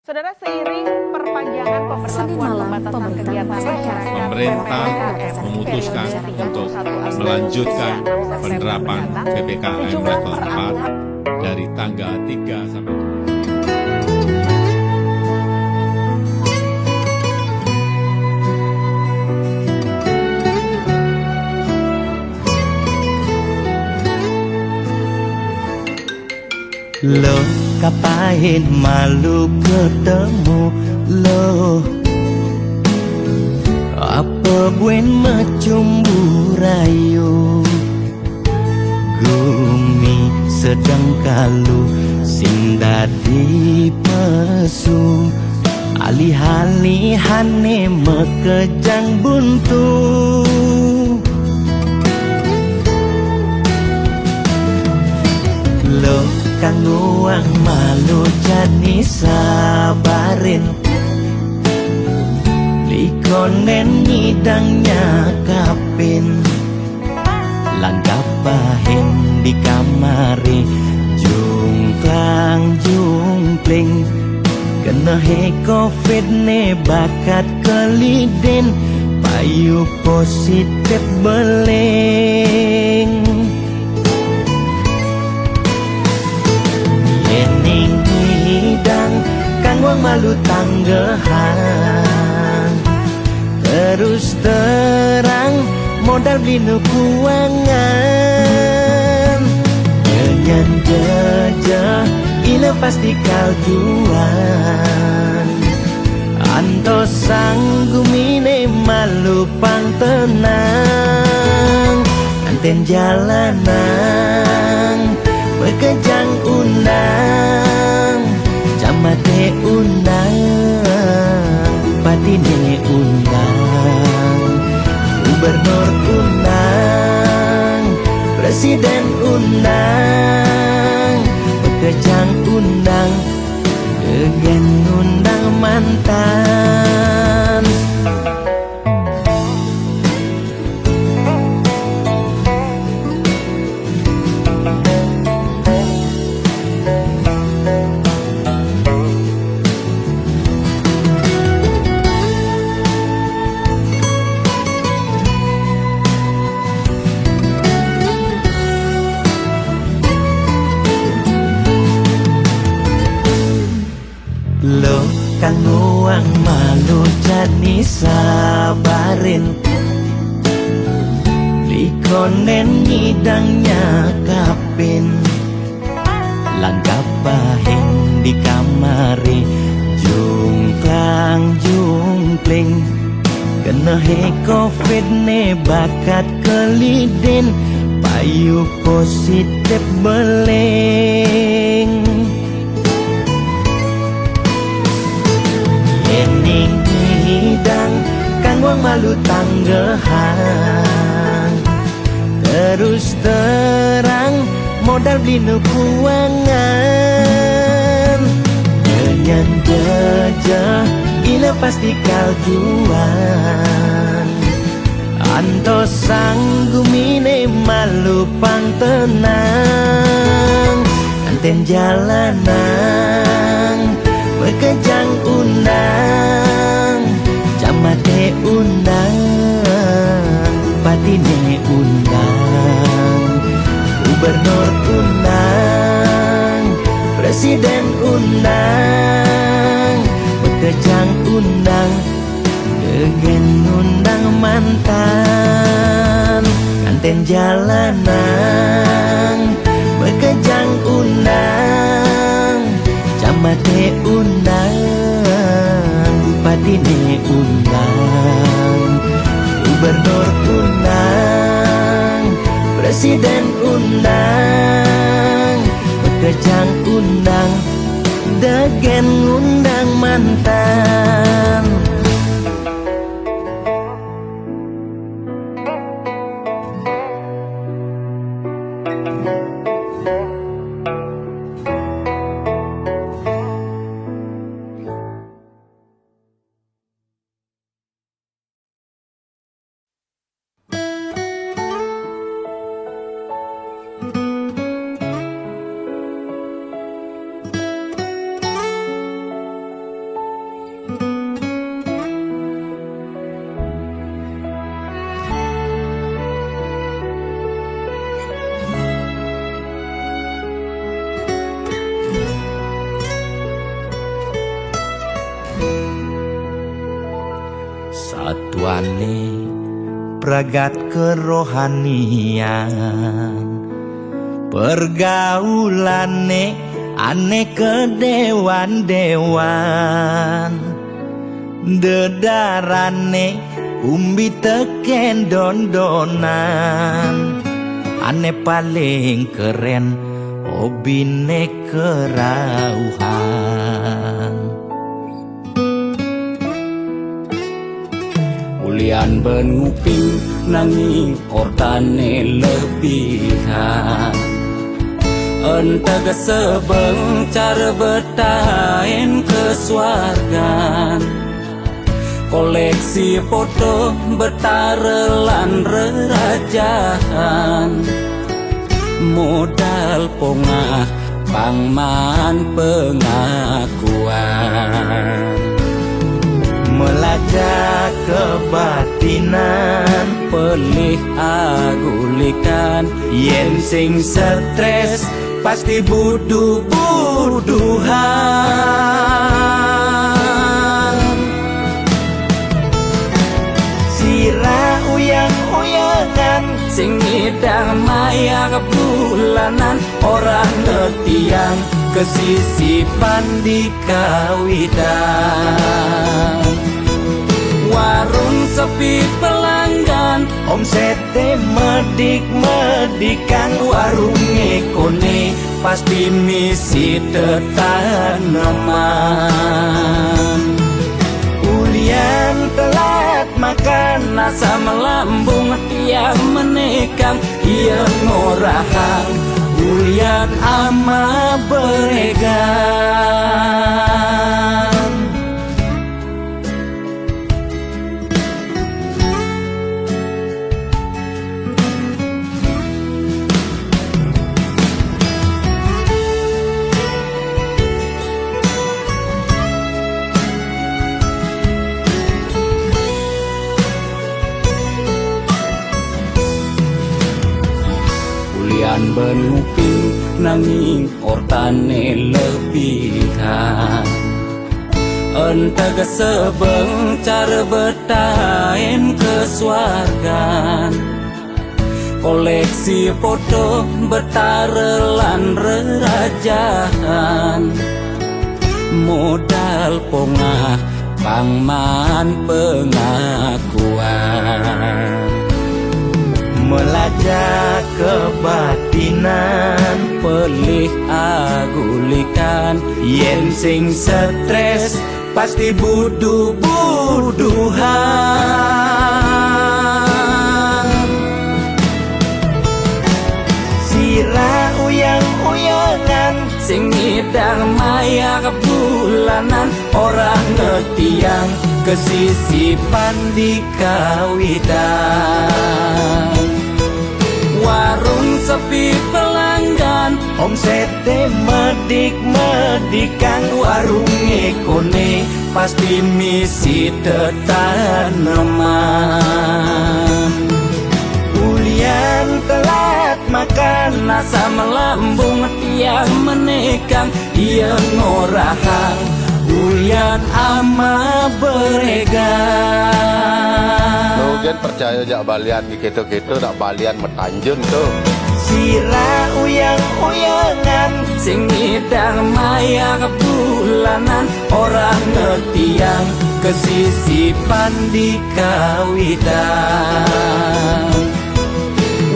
Saudara, seiring perpanjangan Senin pemberlakuan malam, pembatasan pemerintah kegiatan memastikan Pemerintah PPKM memutuskan periode untuk 31 Agustus melanjutkan hingga 6 September penerapan mendatang, PPKM sejumlah level 4 peraturan dari tanggal 3 sampai 7. Lo kapain malu ketemu lo, apa buen macumbu rayu, gumi sedang kalu sing dadi pesu, alih-alihane mekejang buntu. Lo kang uang malu jadi sabarin, likonen nyidangnya kapin, langgap bahin di kamari, jungklang jungkling, kena he covid ne bakat keliden, payu positif beleng. Yening hidang kang wang malu tanggehan, terus terang modal beli nukuangan, dengan jejak ila pasti kaljuan, anto sanggumine malu pang tenang, anten jalanan bekejang unang, camate unang, bupatine unang, gubernur unang, presiden unang, bekejang unang, dengan undang mantan. Lo kang uang malu jadi sabarin, likonen nyidangnya kapin, langgap bahin di kamari, jungklang jungkling, kena he covid ne bakat keliden, payu positif beleng. Yening hidang kang wang malu tanggehan, terus terang modal beli nukuangan, dengan jejak ila pasti kaljuan, anto sanggumine malu pang tenang, anten jalanan bekejang unang, camate unang, bupatine unang, gubernur unang, presiden unang, bekejang unang, dengan undang mantan, anten jalanan bekejang unang, camate unang, bupatine unang, gubernur unang, presiden unang, bekejang unang, dengan undang mantan. atuane pragat kerohanian, pergaulane aneh kedewan-dewan, dedarane umbi teken dondonan, aneh paling keren hobine kerauhan. Ulian benuping nanging ortane lebihan, entega sebencar betahen kesuargan, koleksi foto betarelan rerajahan, modal pongah pangman pengakuan, melacak kebatinan, pelih agulikan, yen sing stres pasti buduh-buduhan. Sira uyang-uyangan, sing ngidang maya kebulanan, orang ngetiang kesisipan di kawitan. warung sepi pelanggan, Omsete medik-medikan, warung ekone pasti misi tetaneman. ulian telat makan, Nasa melambung tiang menekang, ia ngorahang ulian ama beregan. Ulian benuping nanging ortane lebihan, entega sebencar betahen kesuargan, koleksi foto betarelan rerajahan, modal pongah pangman pengakuan, melacak kebatinan, pelih agulikan, yen sing stres pasti buduh-buduhan. Sira uyang-uyangan, sing ngidang maya kebulanan, orang ngetiang kesisipan di kawitan. warung sepi pelanggan, Omsete medik-medikan, warung ekone pasti misi tetaneman. ulian telat makan, Nasa melambung tiang menekang, ia ngorahang ulian ama beregan. Mungkin percaya jak balian di gitu-gitu nak balian metanjun tuh. Sira uyang-uyangan, sing ngidang maya kebulanan, orang ngetiang kesisipan di kawitan.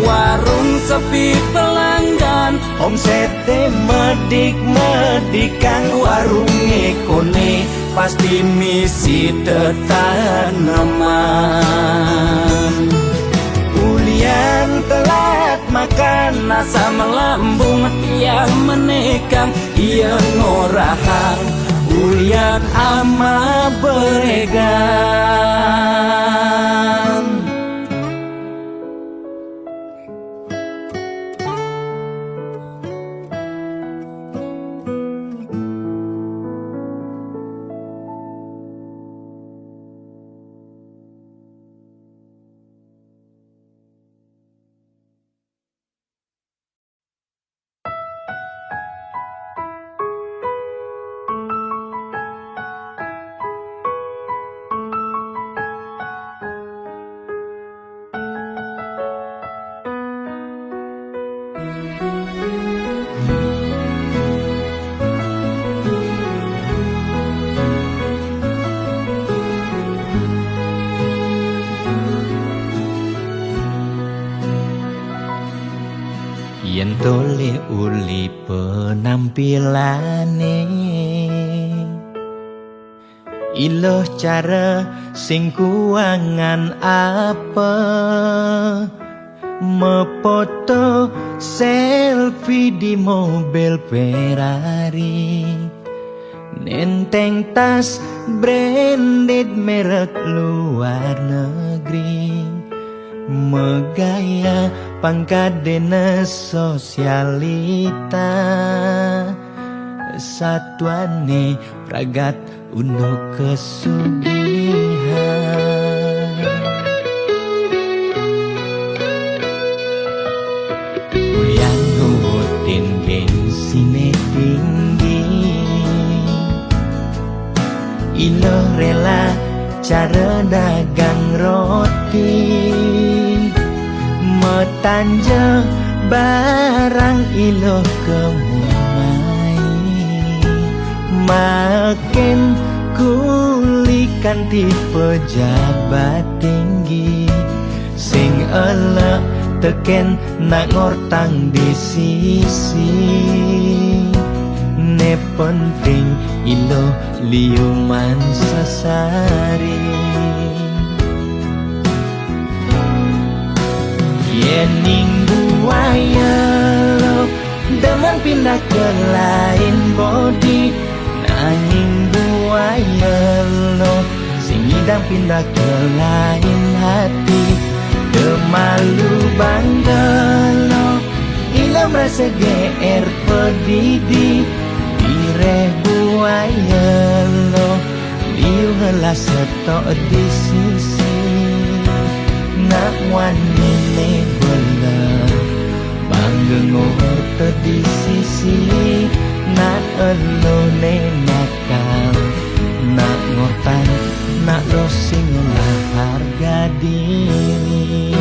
warung sepi pelanggan, Omsete medik-medikan, warung ekone pasti misi tetaneman. ulian telat makan, Nasa melambung tiang menekang, ia ngorahang ulian ama beregan. tole uli penampilane iloh cara sing kuangan apa mefoto selfie di mobil Ferrari nenteng tas branded merek luar negeri megaya pangkadena sosialita satuane pragat untuk kesugihan kuliah nurutin gengsi tinggi ilo rela cara dagang roti metanja barang ilo kemumai makin kulikan di pejabat tinggi sing elek teken nak ngortang di sisi ne penting ilo liuman sasari yening buaya lo demen pindah ke lain body nanging buaya lo sing ngidang pindah ke lain hati kemalu bangga lo ilo merasa GR pedidi direh buaya lo liu helah setok di sisi nak wani ne belah bangga ngor di sisi nak elo ne nakal nak ngortan nak lo singolah harga diri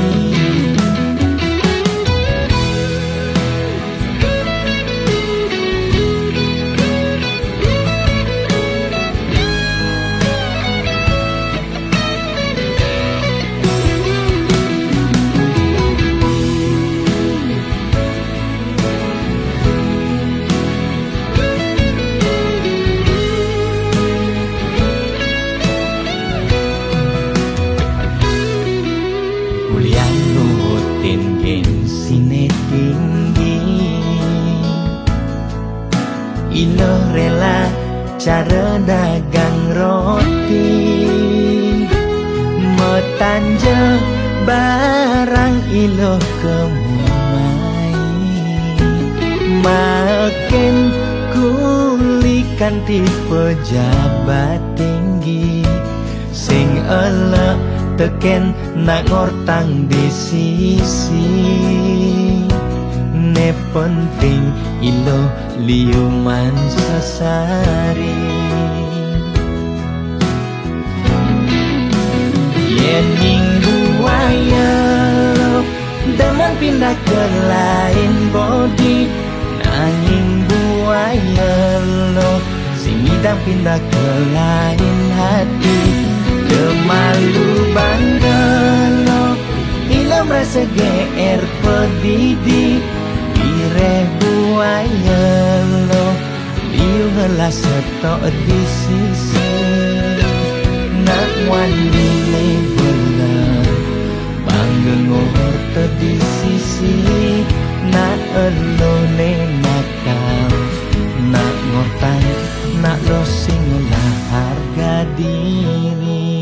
ilo rela cara dagang roti metanja barang ilo kemumai makin kulikan di pejabat tinggi sing elek teken nak ngortang di sisi ne penting ilo liuman sasari yening buaya lo demen pindah ke lain body nanging buaya lo sing ngidang pindah ke lain hati kemalu bangga lo ilo merasa GR pedidi direh buaya lo liu helah setok di sisi nak wani ne belah bangga ngor di sisi nak elo ne nakal nak ngortan nak lo singolah harga diri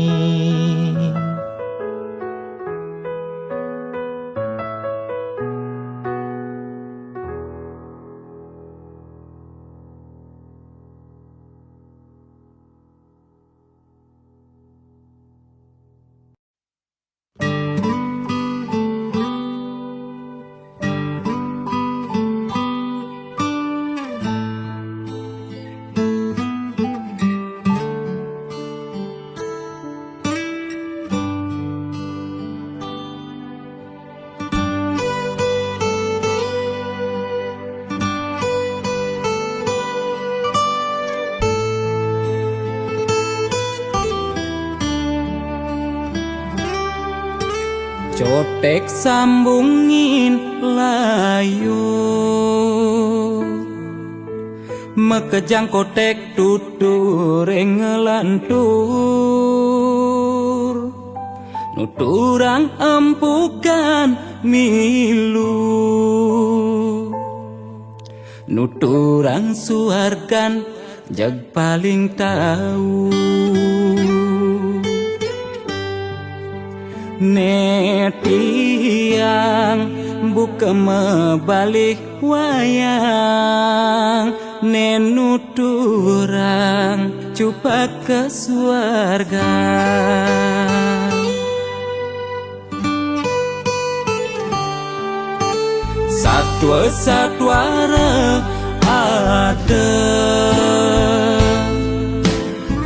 cotek sambungin layu mekejang kotek tutur ngelantur nuturang empukan milu nuturang suargan jag paling tahu netiang buka mebalik wayang nenuturang cupa ke suarga satwa-satwara ada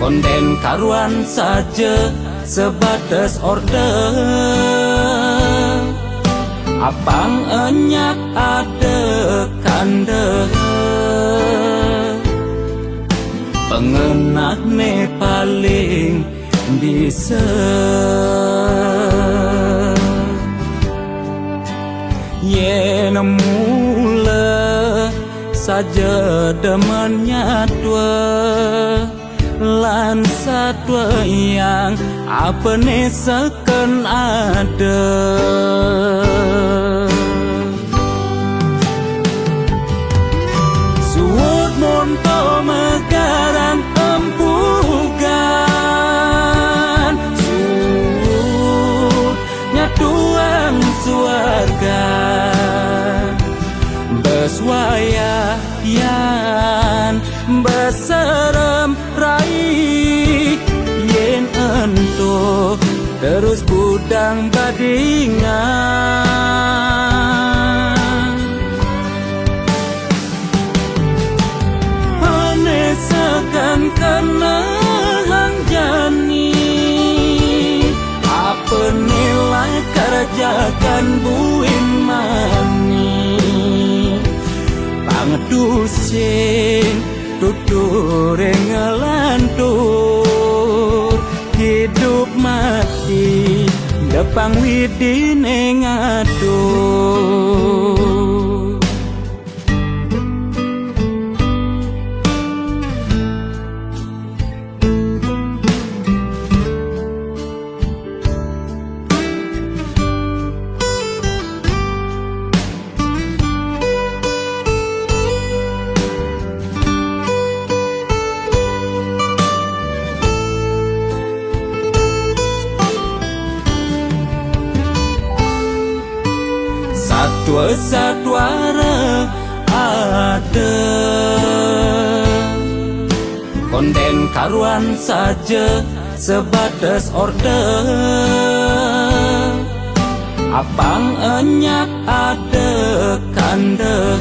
konten karuan saja sebatas order apang enyak ada kanda pengenah ne paling bisa yen mula saja demennya dua lan satwa yang apa ne seken ada suut monto megarang empugan suut nyatuang suarga beswayayan beserem rai yen ento terus budang badingan hanesakan kena hang jani apa nilai kerjakan buin mani pangedusing tutur ngelantur hidup mati depang widine ngatur satwa-satwara ada konten karuan saja sebatas order apang enyak ada kanda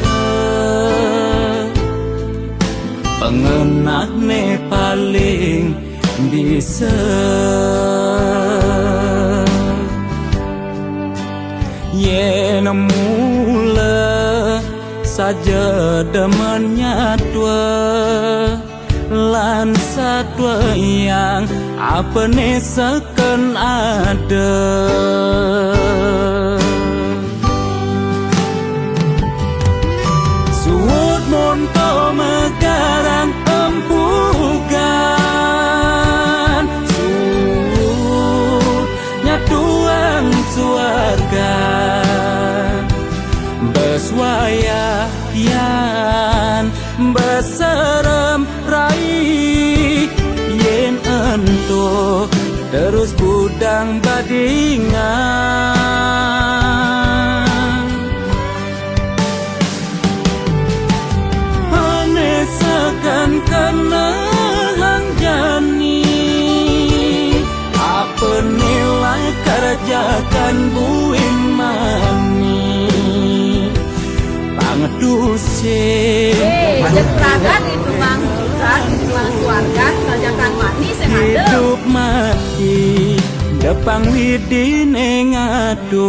pengenah ne paling bisa yen mula saja demennya dua lan satwa yang apa ne seken ada suut monto megarang empugan suut nyatuang suarga beswayayan beserem rai yen ento terus budang badingan hanesakan kena hang jani apa nilai kerjakan buin mani pangedusing Pajak peragat itu bang, suarga, kerjakan mani sengaja. hidup mati depang widine ngatur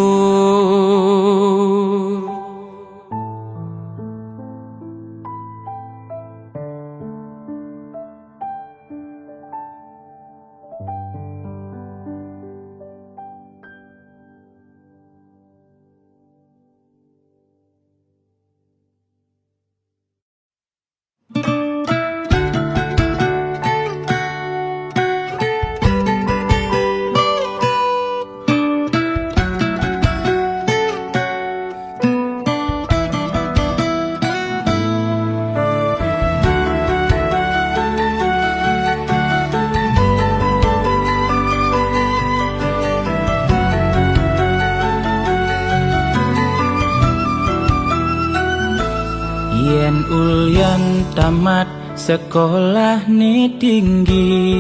tamat sekolah ni tinggi,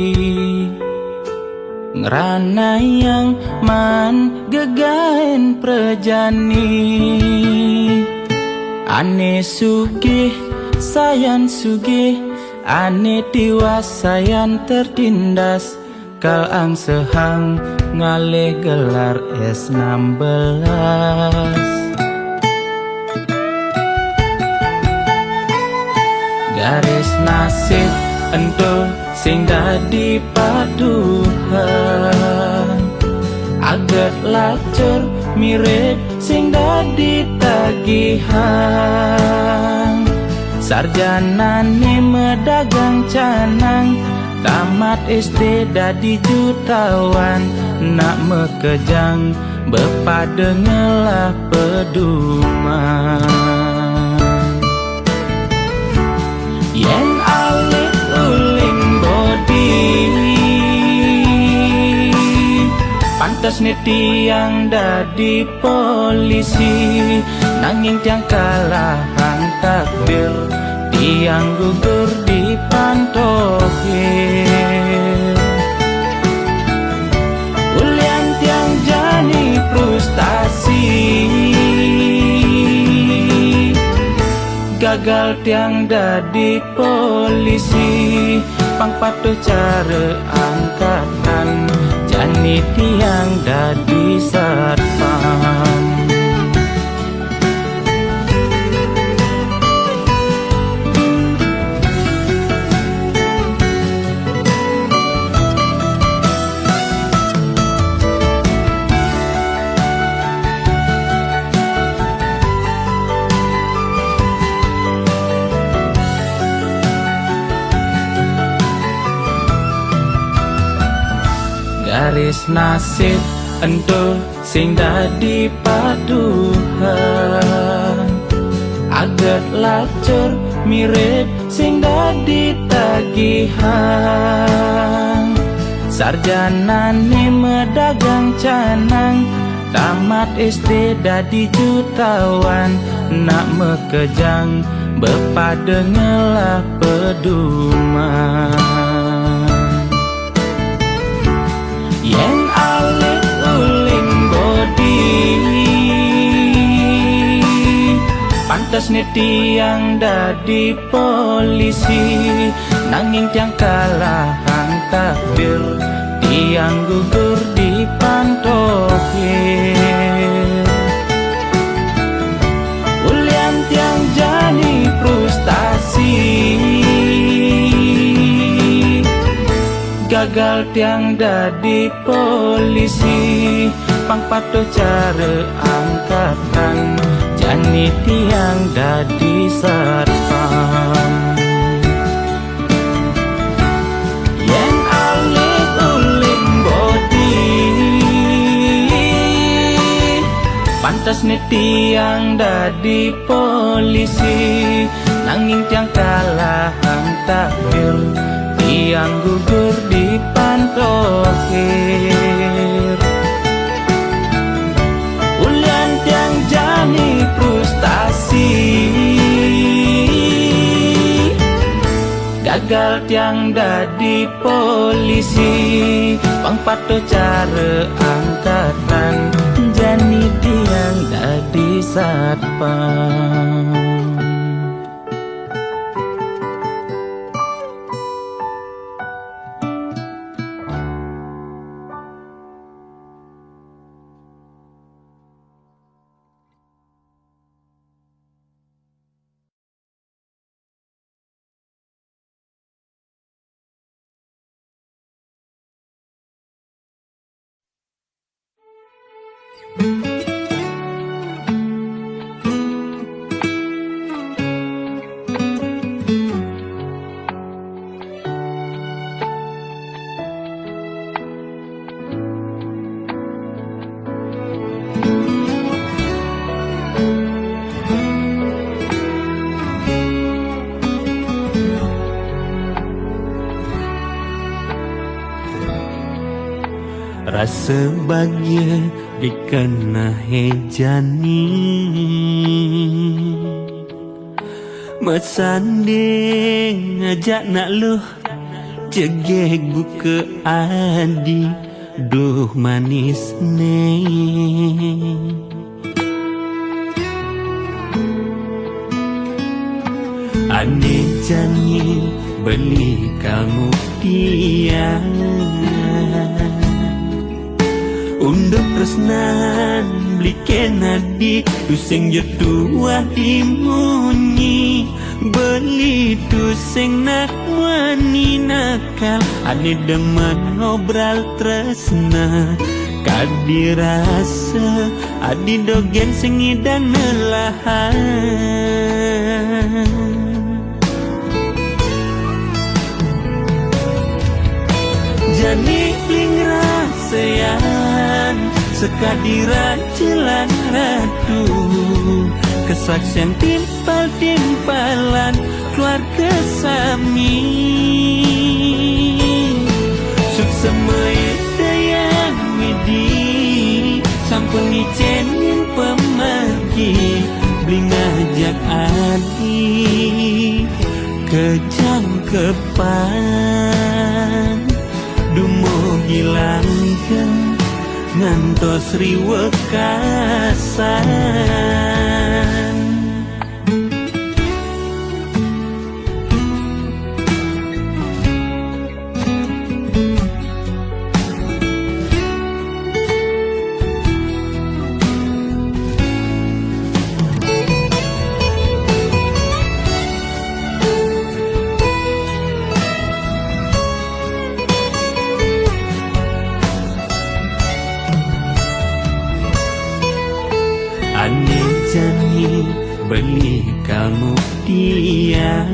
ngerana yang man gegain prejani. Ane sugih, sayan sugih, ane tiwas sayan tertindas. Kal ang sehang ngale gelar S16. Garis nasib ento sing dadi paduhan, aget lacur mirip sing dadi tagihan. Sarjana ni medagang canang, tamat SD dadi jutawan. Nak mekejang bepadengelah peduman. Yen alit uling bodi, pantas nih tiang dadi polisi. Nanging tiang kalahang takdir, tiang gugur di pantokir. Ulian tiang jani frustasi, gagal tiang dadi polisi. Pang patuh cara angkatan, jani tiang dadi satpam. Garis nasib ento sing dadi paduhan, aget lacur mirip sing dadi tagihan. Sarjana ni medagang canang, tamat SD dadi jutawan. Nak mekejang bepadengelah peduman. Yen alit uling bodi, pantas nih tiang dadi polisi. Nanging tiang kalahang takdir, tiang gugur di pantokir. Ulian tiang jani frustasi, gagal tiang dadi polisi. Pang patuh cara angkatan, jani tiang dadi satpam. Yen alit uling bodi, pantas nih tiang dadi polisi. Nanging tiang kalahang takdir, tiang gugur di pantokir. Ulian tiang jani frustasi, gagal tiang dadi polisi. Pang patuh cara angkatan, jani tiang dadi satpam. Rasa bahagia dikena hejani, Mesanding ngajak nak luh Jegek buka adi Duh manis neng Ane janji beli kamu dia Untuk resnan beli kenadi Tusing jetuah dimunyi Beli tusing nak wani nakal Ane demen ngobrol tresna Kadi rasa adi dogen sing idang nelahan Jani bling rasayan Sekadiran jelan ratu Kesaksian timpal-timpalan Keluarga sami Suk semai dayang widi Sampun icenin pemergi Bling ngajak adi Kejangkepan Dumo gilangkan ngantos riwekasan Ane janji beli kamu dia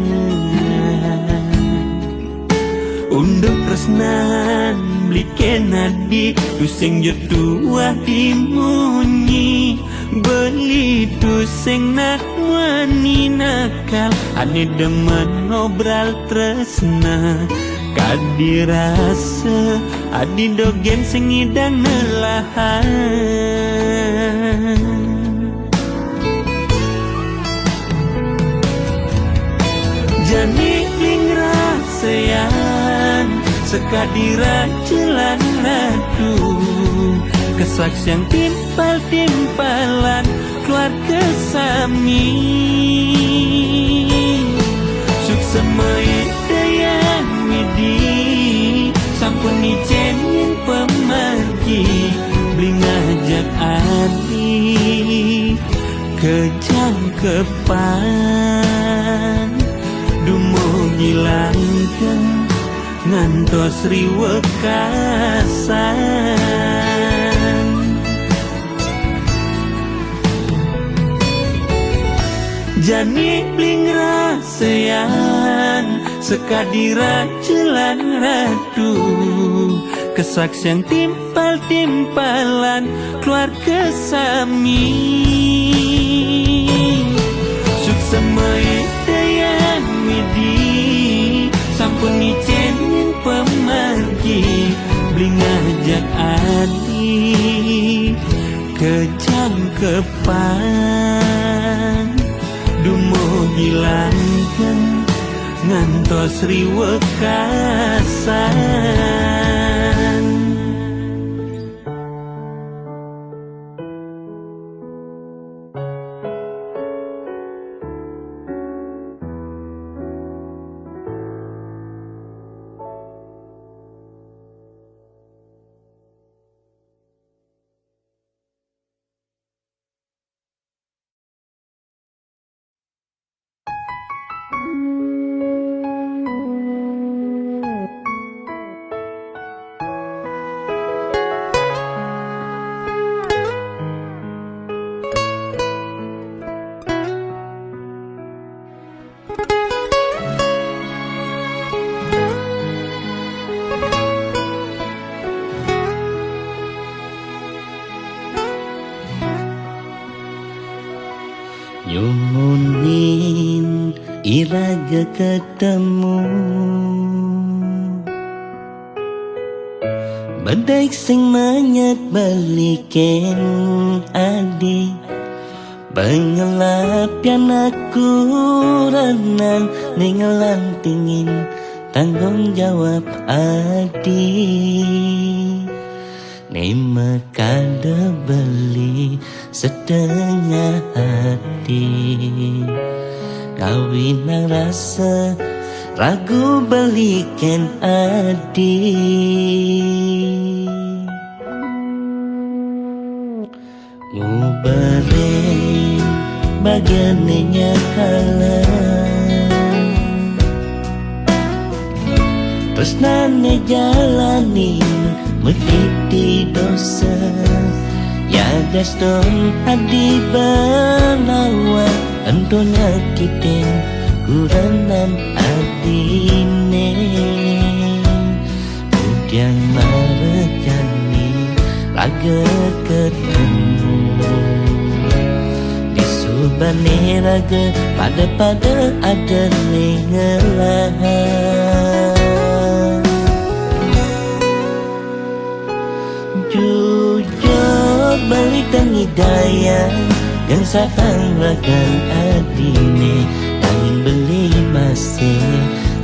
Untuk resnan beli kenadi Tusing jetuah dimunyi Beli tusing nak wani nakal Ane demen ngobrol tresna Kadi rasa adi dogen sing idang nelahan Jani bling rasayan Sekadiran jelan ratu Kesaksian timpal-timpalan Keluarga sami Suk semai dayang widi Sampun icenin pemergi Bling ngajak adi Kejangkepan Dumo gilangkan ngantos riwekasan Jani bling rasayan Sekadiran jelan ratu Kesaksian timpal-timpalan Keluarga sami Suk semai dayang widi Sampun icenin pemergi Bling ngajak adi Kejangkepan Dumo gilangkan ngantos riwekasan Nyumunin iraga ketemu Badaik sing manyat balikin adi Bengelap yang aku renang Ningelan tingin tanggung jawab adi Nima kada beli setengah hati Kawin nang rasa ragu belikan adi Ngubarin bagiannya kalah Terus nane jalanin Metiti dosa Ya daston adi banawa Ento nyakitin kuranan adine Udiang marejani Laga ketemu Di subane raga Pada ada nengelahan Jujur balik dan hidayah Yang satang ragan adine Tangin beli masih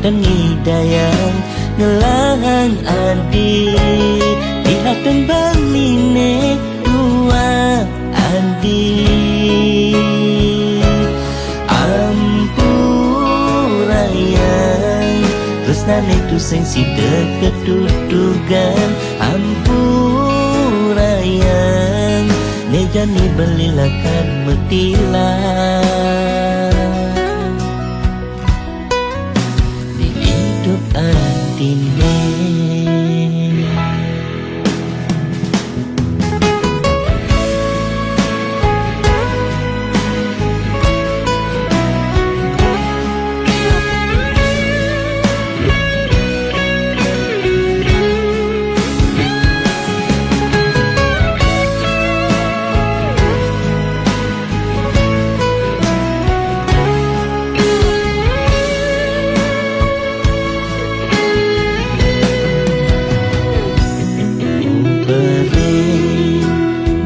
Dan hidayah ngelahan adi Dihatan baline tua adi Ampurayang Terus itu sensi deket dudugan Ampurayang Nejani belilakan metilah Di hidup antine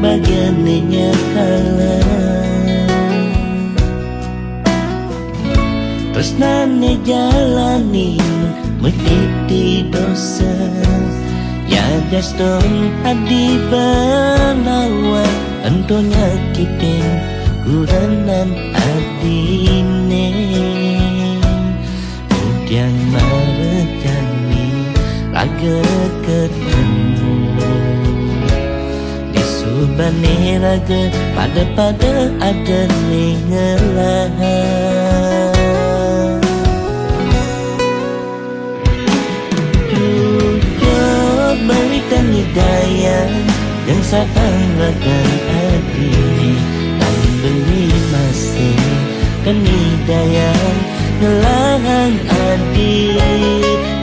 Bagiannya kalah Terus nane jalanin Metiti dosa Ya daston adi banawa Ento nyakitin kuranan adine Udiang marejani Laga ketemu Subane raga pada ada nengelahan Jujur berikan hidayah Yang satang ragan adine Dan beli masih Dan hidayah ngelahan adi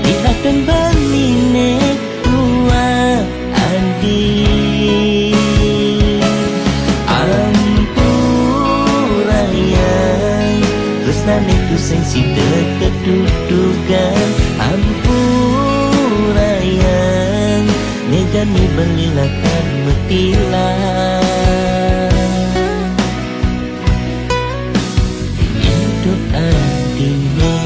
Dihatan baline tua adi Terus itu sensi deket dudugan Ampurayang Nejani belilakan metilah Hidup adine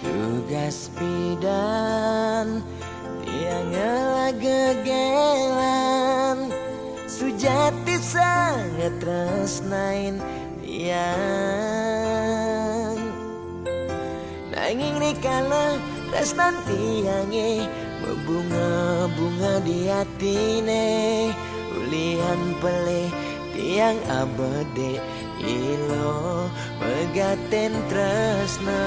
Tugas bidan Dia ngelagegelan Sujati sangat tresnain Yang Nanging rikala tresnan tiange berbunga-bunga di hatine, ulian peleh tiang abade ilo megaten tresna.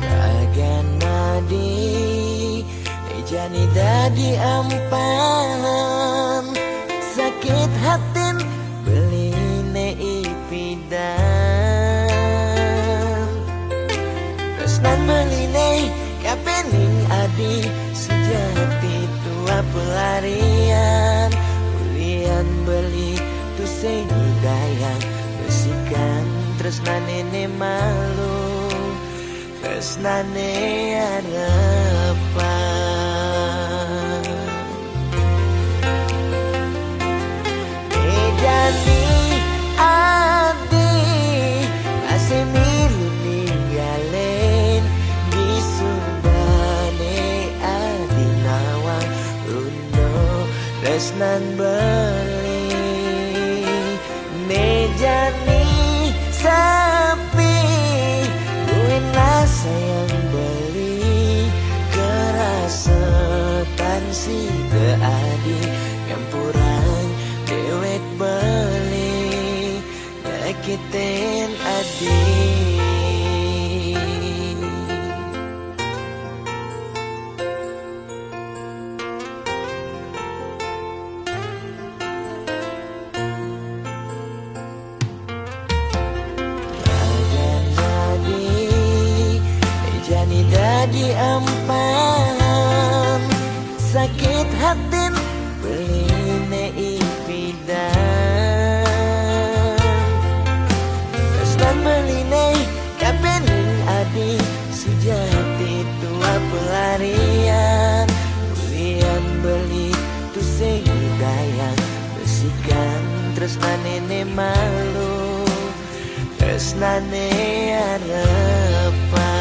Raganadi jani dadi ampahan, sakit hatin beline ipidan. Tresnan beline kapening adi sejati tua pelarian, ulian beli tu sehidayang besikan tresnan nene malu, tresnan nene harapan. Jadi adi masih milu ninggalin di subane adi nawang uno tresnan beli mejani sapi buena sayang beli kerasetan si beadi campuran dewek beli nyakitin adi. Jani dadi ampahan, sakit hatin beline ipidan. Tresnan beline kapening adi sejati tua pelarian, ulian beli tu sehidayang besikan tresnan nene malu, tresnan nene harapan.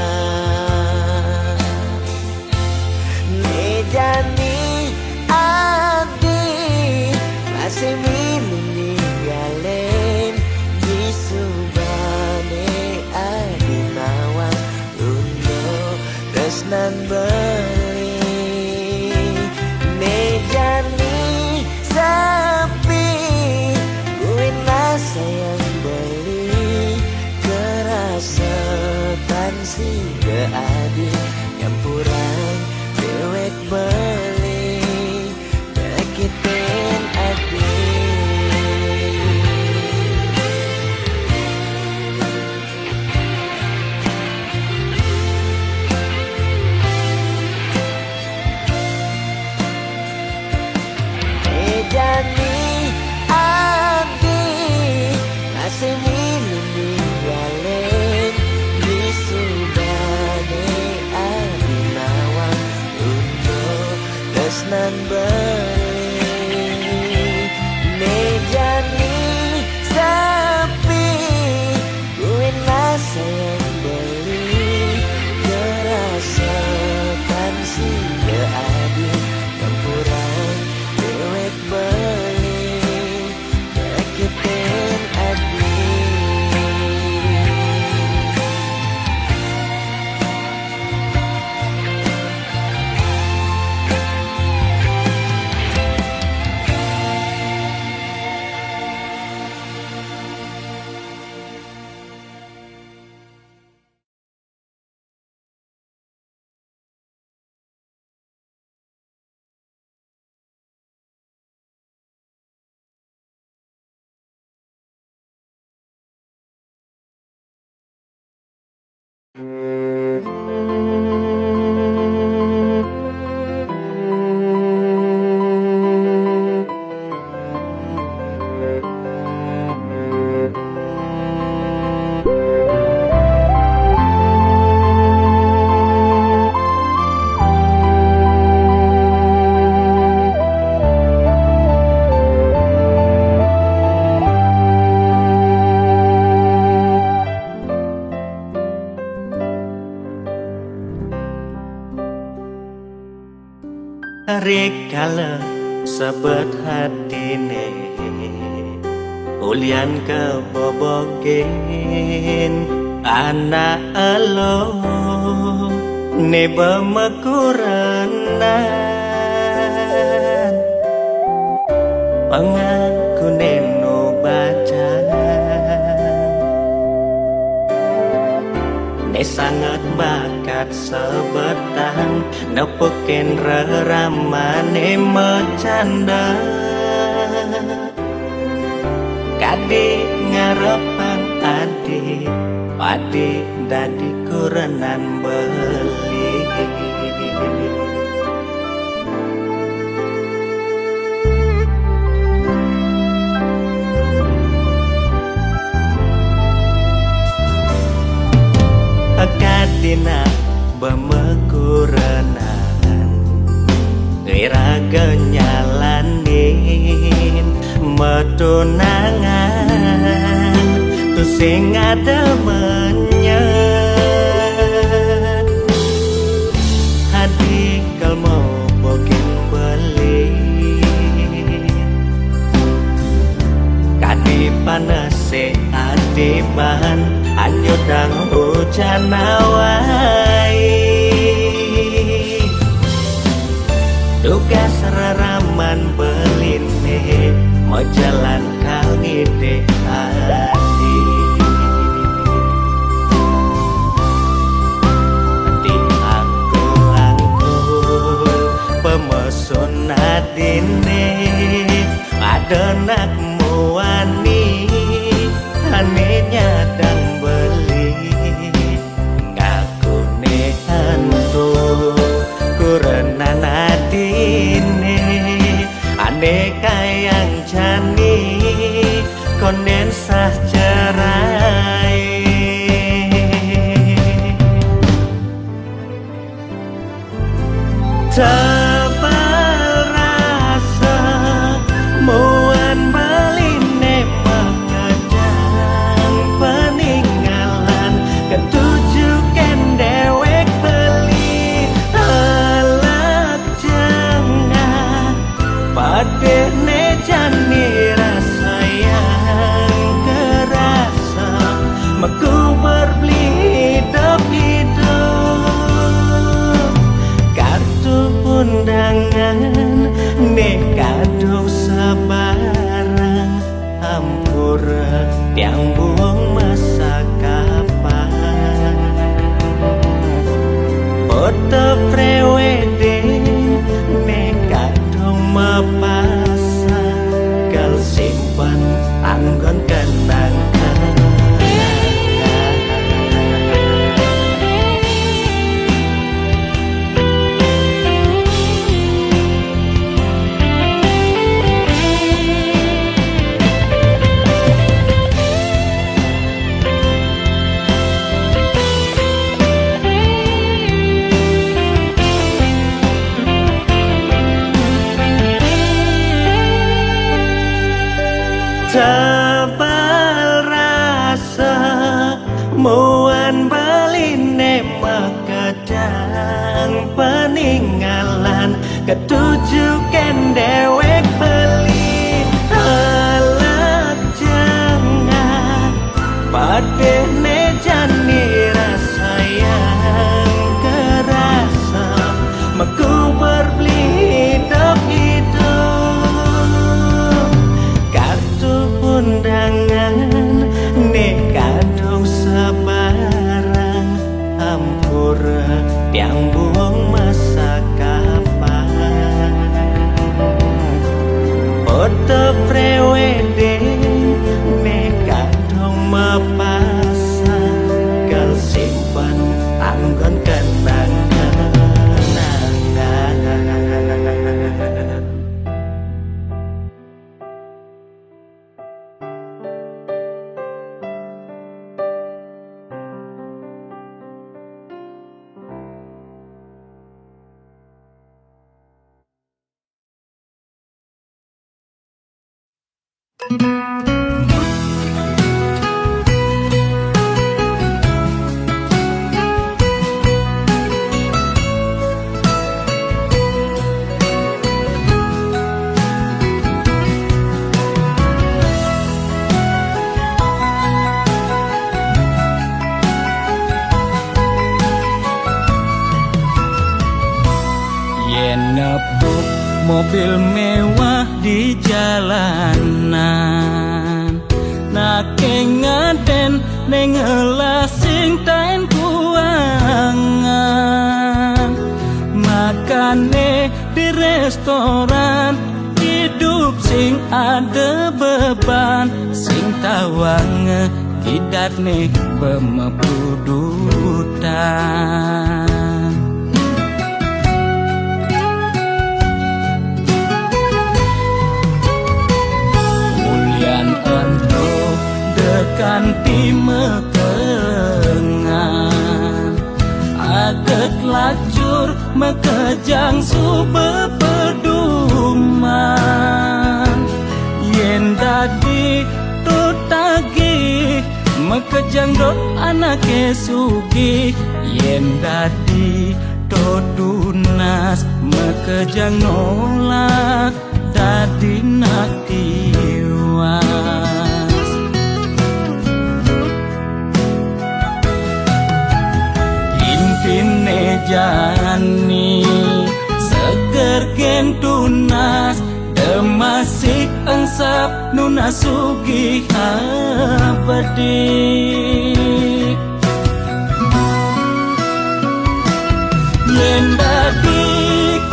Jani adi masih milu ninggalin di subane adi nawang uno tresnan beli mejani sapi buena sayang beli kerasetan si beadi campuran dewek beli nyakitin adi. Jani adi masih milu ninggalin di subane adi nawang tresnan beli mejani sapi buena sayang beli kerasetan si beadi campuran dewek beli nyakitin adi. Rikala sabet hatine ulian kebobogen anak elo neba makuranan pangaku neno baca ne sangat bakat sebetang nepukin reramane mecanda kade ngarepan ade pade dadi kurenan beli Kadina bemekurenan iraga nyalanin metunangan tu sing ada menyet hadi kalmo bokin beli kadi panase adiban anyudang hujan awai tugas raraman beline mau jalan kau ngide hati di angkul pemesun adine ada nakmu wani anehnya dan beli ngaku nehantu kurenan adine ane kayang jani konen sah cerai tebal rasa muan beline makajang peninggalan ketujukan dewek beli alak jangah pada nejani rasa yang kerasa meku berbeli hidup kartu undangan nekadung sabarang hampura yang buang masa kapan foto prewedding nekadung mapasang kal simpan anggon kenang tebal rasa muan beline makadang peninggalan ketujukan dewek beli alak jangah pada nejani rasa yang kerasa meku berbeli hidup kartu undangan nekadung sabarang hampura yang buang masa kapan foto prewedding nekadung mapasang kal simpan anggon kenang yen nepuk mobil mewah di jalanan, nake ngaden nengelasing tain kuangan, makane di restoran hidup sing ada beban, sing tawang kidat nih bemepudutan. Ulian ento dekan timekengan, aget lacur mekejang sube peduman, yen dadi tutagi mekejang dot anake sugih, yen dadi tunas mekejang nolak dadi nak tiwas. Intine jani seger gen tunas, demasik engsap nuna sugih apedik. Yen dadi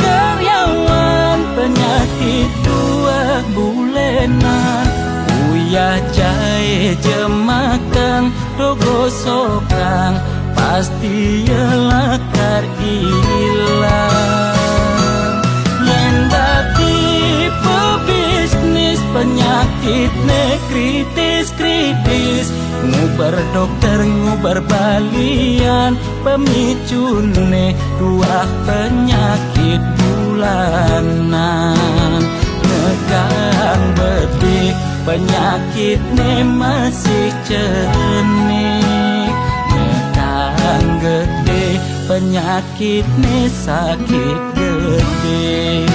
karyawan penyakit 2 bulenan, uyah jahe jemakan togo sokang, pasti yelakar ilang. Yen dadi pebisnis penyakit ne kritis-kritis, ngubar dokter ngubar balian, pemicune 2 penyakit bulanan. Negang bedik penyakit ne masih cenik, negang gede penyakit ne sakit gede.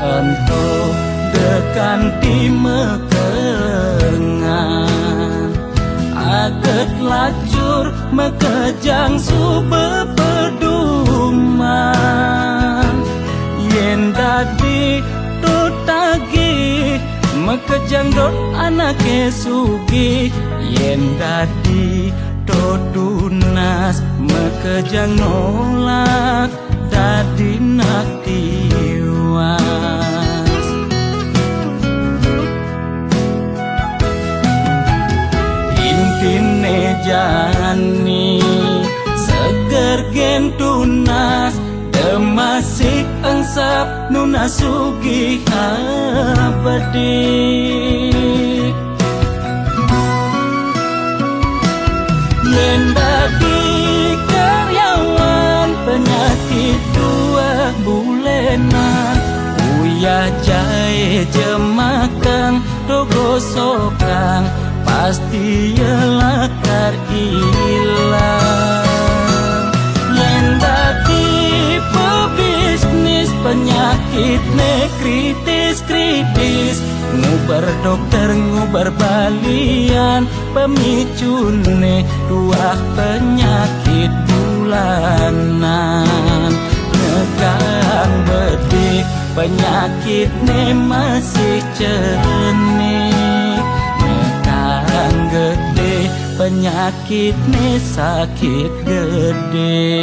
Ento dekan timekengan, aget lacur mekejang sube peduman, yen dadi tutagi mekejang dot anake sugih, yen dadi tunas mekejang nolak dadi nak tiwas. Intine jani seger gen tunas, demasik engsap nuna sugih apedik. Yen dadi karyawan penyakit 2 bulenan, uyah jahe jemakan togo sokang, pasti yelakar ilang. Yen dadi pebisnis penyakit ne kritis-kritis, ngubar dokter ngubar balian, pemicune 2 penyakit bulanan. Negang bedik penyakit ne masih cenik, negang gede penyakit ne sakit gede.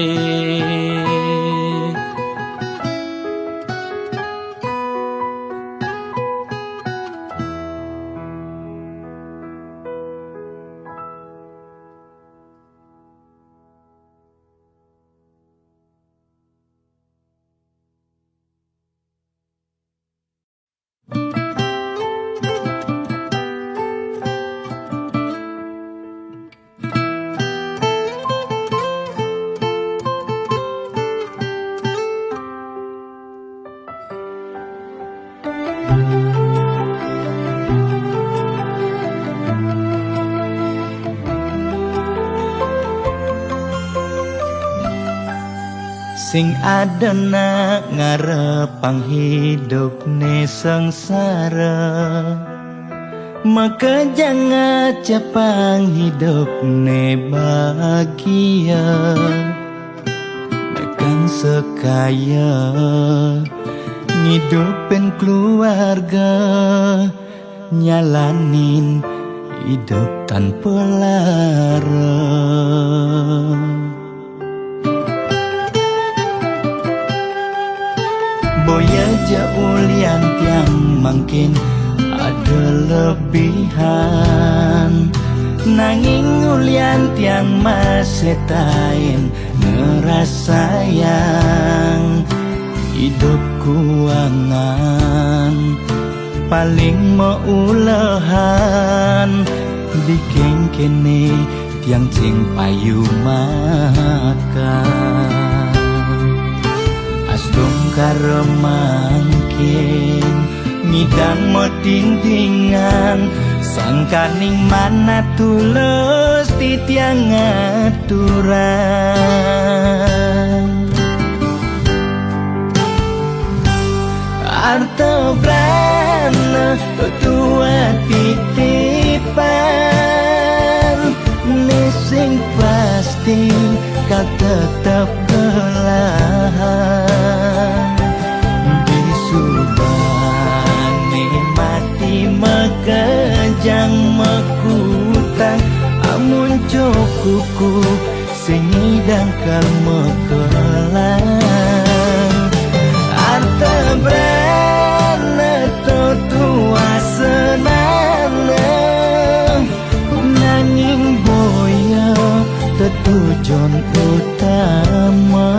sing adana ngarepang hidup ne sengsara, maka jangan cepang hidup ne bahagia. Mekan sekaya ngidupin keluarga, nyalanin hidup tanpa lara. Boya jaulian tiang mungkin ada lebihan, nanging ulian tiang masih tain ngerasayang hidup kuangan paling meulehan bikin kene tiang cing payu makan. Astung karemangkin ngidang mo dindingan, sangkaning mana tulus titiang aturan. Arto brana tua titipan, nesing pasti kau tetap belahan. Disubani mati mekejang mekutang, amun cukuku sengidang kal mekelang. Arta brana tua senana, nanging boya tetujuan utama.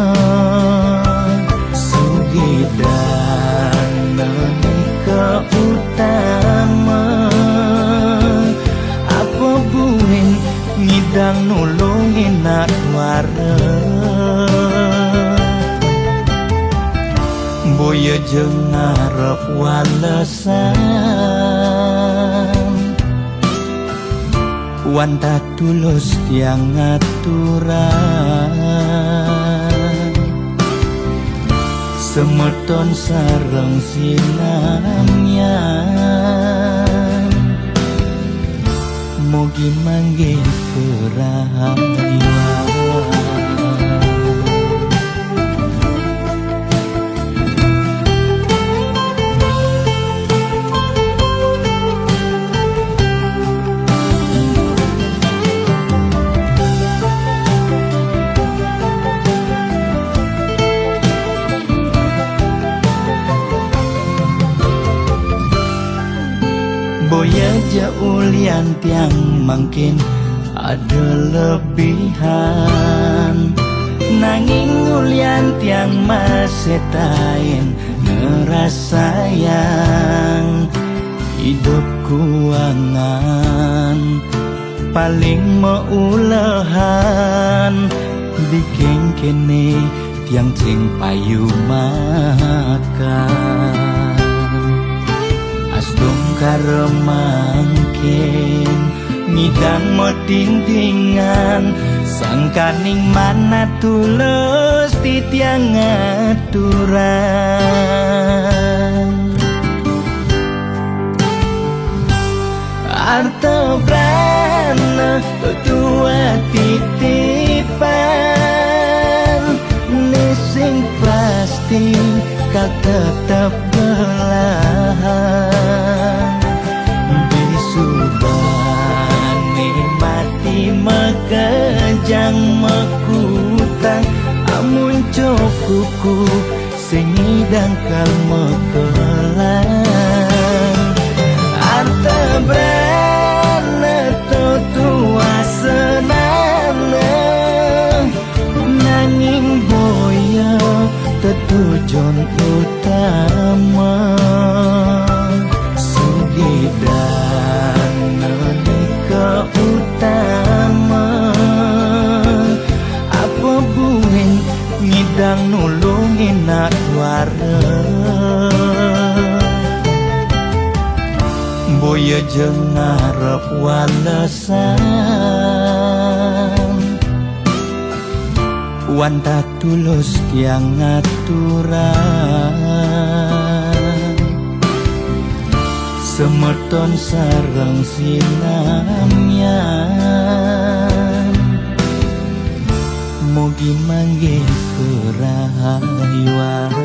Sugidan menika utama, apa buin ngidang nulungin nak wara. Boya jeung ngarep walesan, wanta tulus tiang aturan. Semeton sareng sinamyan, mugi mangge kerahayuan. Boya jaulian tiang mungkin ada lebihan, nanging ulian tiang masih tain ngerasayang hidup kuangan paling meulehan bikin kene tiang cing payu makan. Astung karemangkin ngidang mo dindingan, sangkaning mana tulus titiang aturan. Arto brana tua titipan, nesing pasti kau tetap belahan. Disubani mati mekejang mekutang, amun cukuku sengidang kal mekelang. Arta brana tua senana, nanging boya tetujuan utama. Sugidan menika utama, apa buin ngidang nulungin nak wara. Boya jeung ngarep walesan, Wan tak tulus yang ngaturan Semeton sarang sinamyan Mugi mangge kerahayuan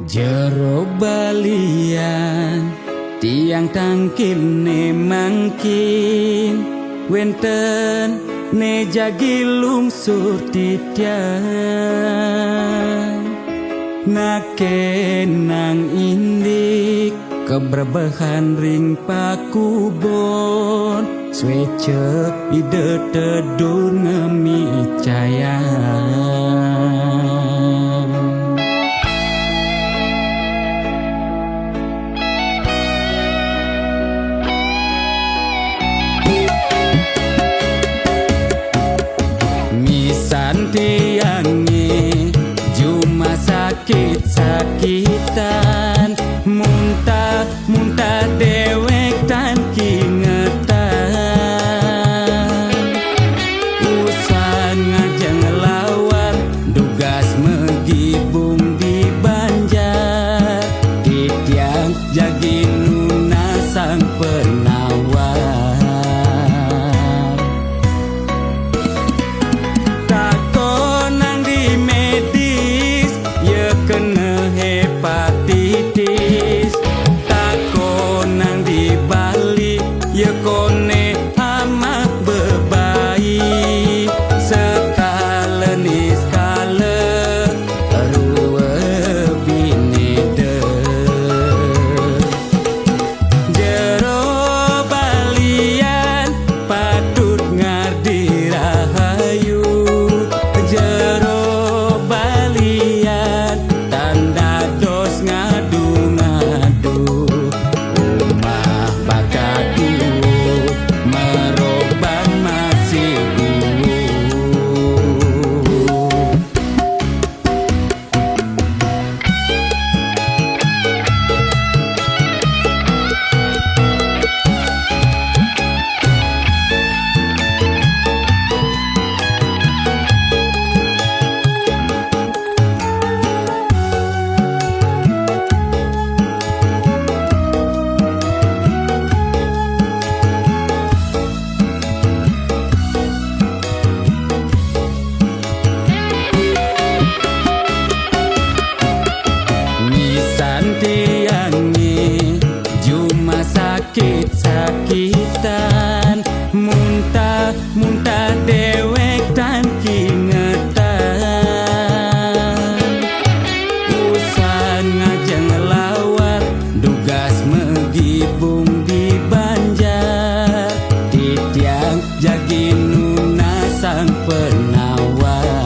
Jero balian tiang tangkil ne mangkin wenten ne jagi lungsur titian nakenang indik keberbahan ring pakubon swece ide tedun ngemi cayan tiangi cuma sakit-sakitan muntah dewek tan kingetan usan ngajeng lawan dugas megibung di banjar titiang jagi nuna sang penawar kena hepatitis tako nang di Bali ye kone amak bebayi sekale ni skale ruwe binede jero balian patut ngardi rahayu jero balian tanda dos ngadu-ngadu rumah bakatu merobang masih tiangi cuma sakit-sakitan muntah dewek tan kingetan usan ngajeng lawar dugas megibung di banjar titiang jagi nuna sang penawar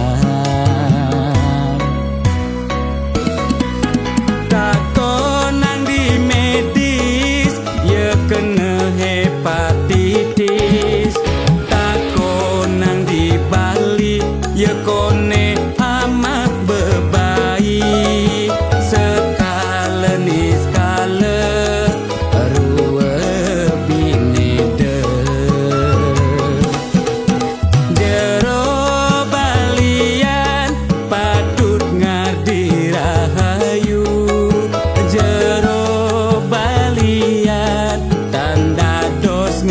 kena hepatitis tako nang di Bali ye kone amak bebayi sekale ni skale ruwe binede jero balian patut ngardi rahayu jero balian tanda dos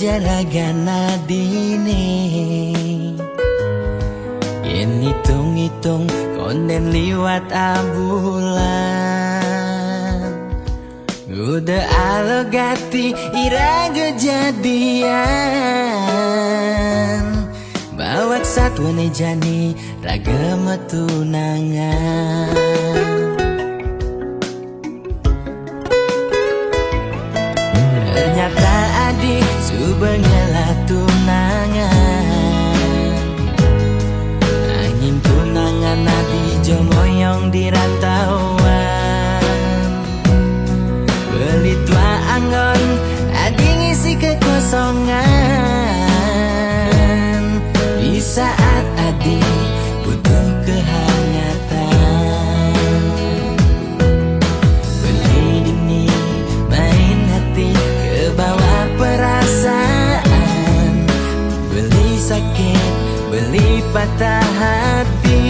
jaragana dini yen hitung-hitung konden liwat abulan udah alogati iraga jadian bawak satwane jani raga metunangan ternyata adik subengela tunangan angin tunangan adi jomoyong di rantauan beli tua anggon adi ngisi kekosongan di saat adi butuh kehangatan beli dini main hati ke bawah perasaan beli sakit beli patah hati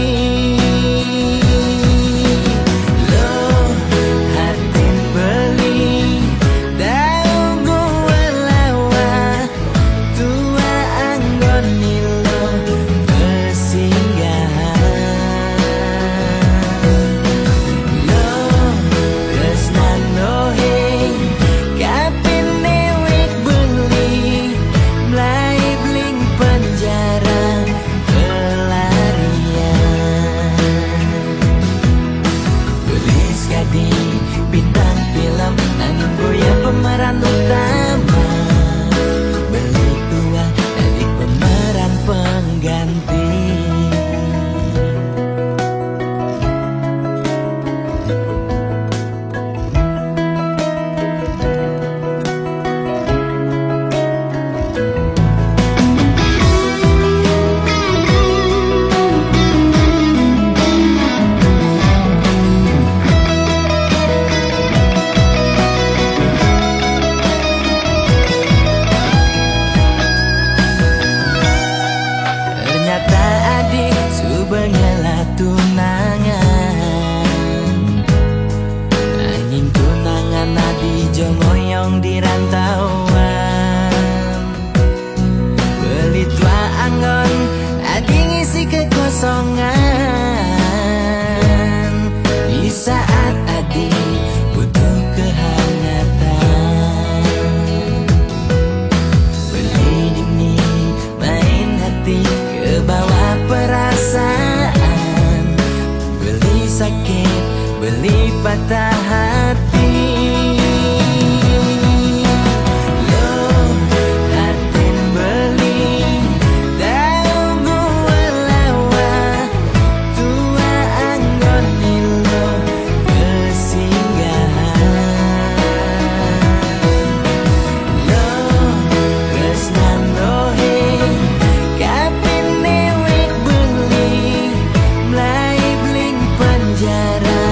bintang film nanging goyang pemeran utama beli dua dari pemeran pengganti subengela tunangan angin tunangan adi jomoyong di rantauan beli tua anggon adi ngisi kekosongan di saat adi butuh kehangatan beli dini main hati ke bawah perasaan beli sakit beli patah hati penjara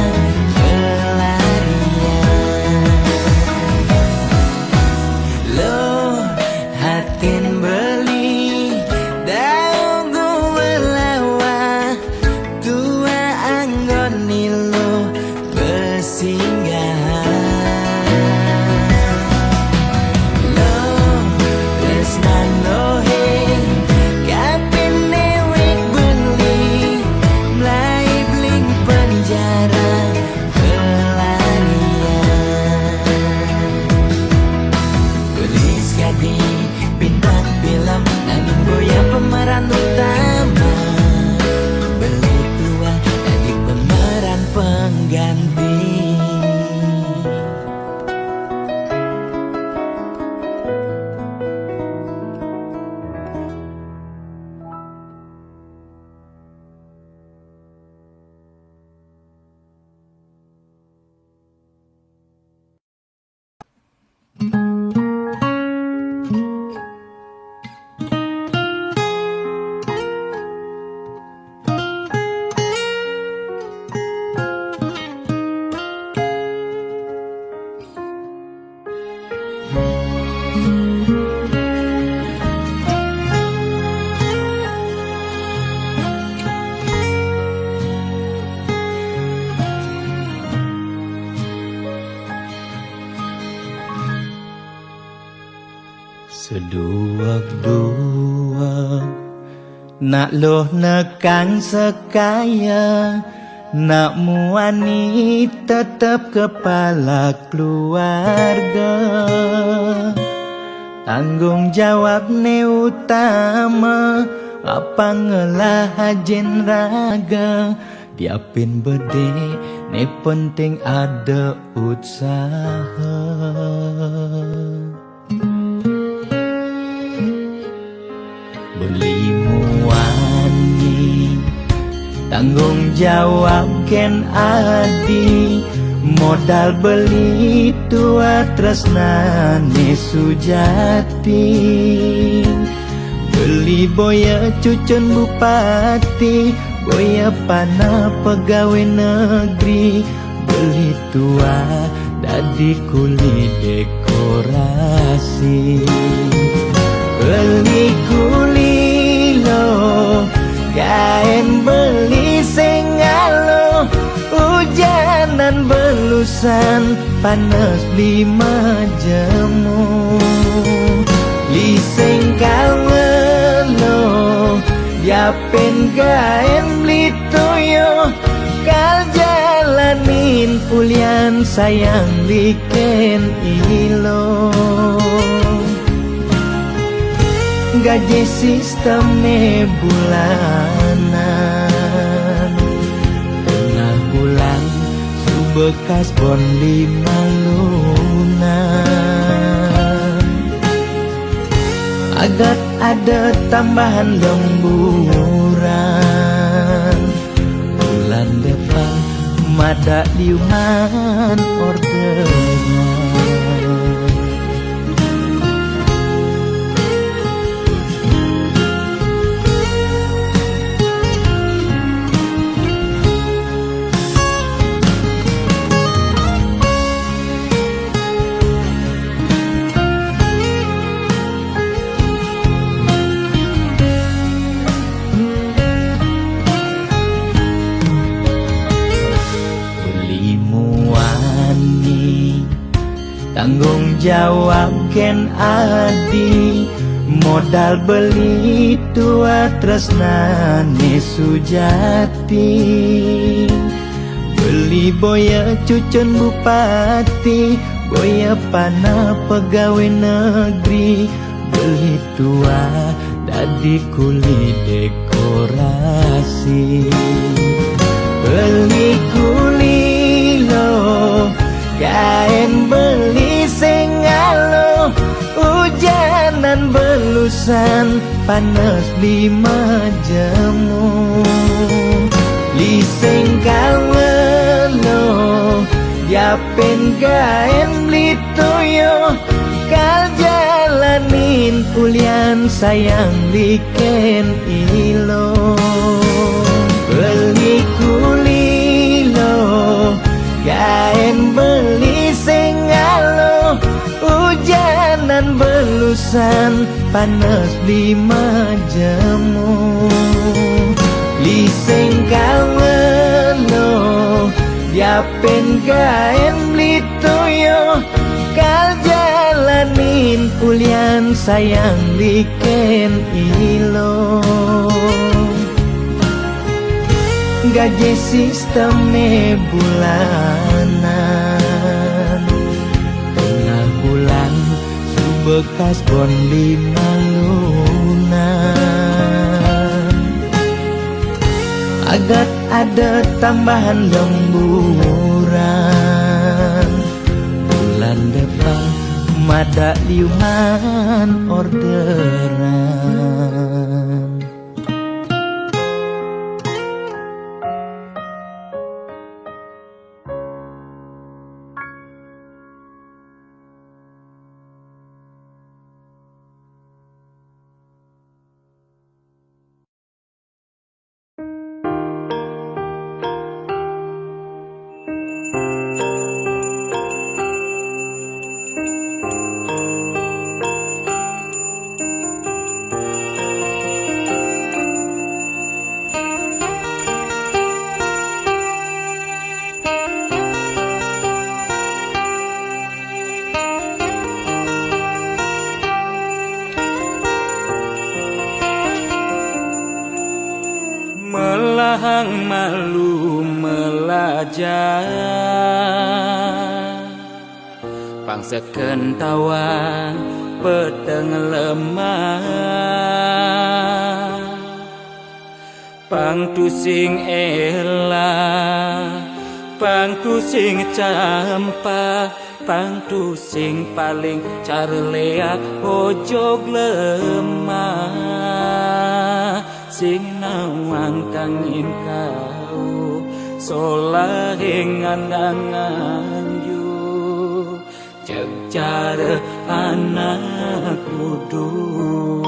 kelari Seduak-duak nak loh nekang sekaya, nak muani tetap kepala keluarga. Tanggung jawab ne utama, apa ngelah hajen raga. Diapin bede ne penting ada usaha. Beli muani tanggung jawab ken adi, modal beli tua tresnane sujati. Beli boya cucun bupati, boya pana pegawai negeri. Beli tua dadi kuli dekorasi. Beli kuli lo kain beli sengalo, hujanan belusan panas lima jemu. Li sengkal ngelo diapen kain beli toyo, kal jalanin pulian sayang liken ilo. Gaji sistemnya bulanan, tengah bulan su bekas bon 5 lunan. Agat ada tambahan lemburan, bulan depan mada liuman orderan. Tanggung jawab ken adi, modal beli tua tresnane sujati. Beli boya cucun bupati, boya pana pegawai negeri. Beli tua dadi kuli dekorasi. Beli kuli lo kain beli sengalo, hujanan belusan panas 5 jemu. Li sengkal ngelo diapen kain beli toyo, kal jalanin pulian sayang liken ilo. Beli kuli lo kain beli sengalo, hujanan belusan panas 5 jemu. Li sengkal ngelo diapen kain beli toyo, kal jalanin pulian sayang liken ilo. Gaji sistemnya bulanan, tengah bulan su bekas bon 5 lunan. Agat ada tambahan lemburan, bulan depan mada liuman orderan. Pahang malu melajah Bangsa kentawang peteng lemah Pang tusing elah Pang tusing campa Pang tusing paling carleak ojog lemah Sing nawang kangin kau solahing andangan yu Jegcara anak duduk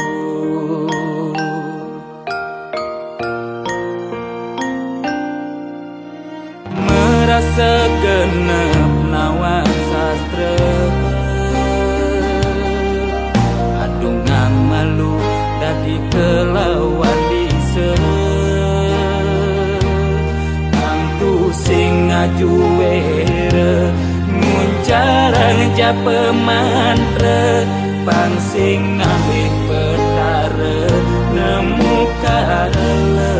Merasa genep nawan sastra Adungan malu dadi kelawan bisa Ang tusing ngajuere Muncarang japa mantra Pang sing ngambil petara Nemu kala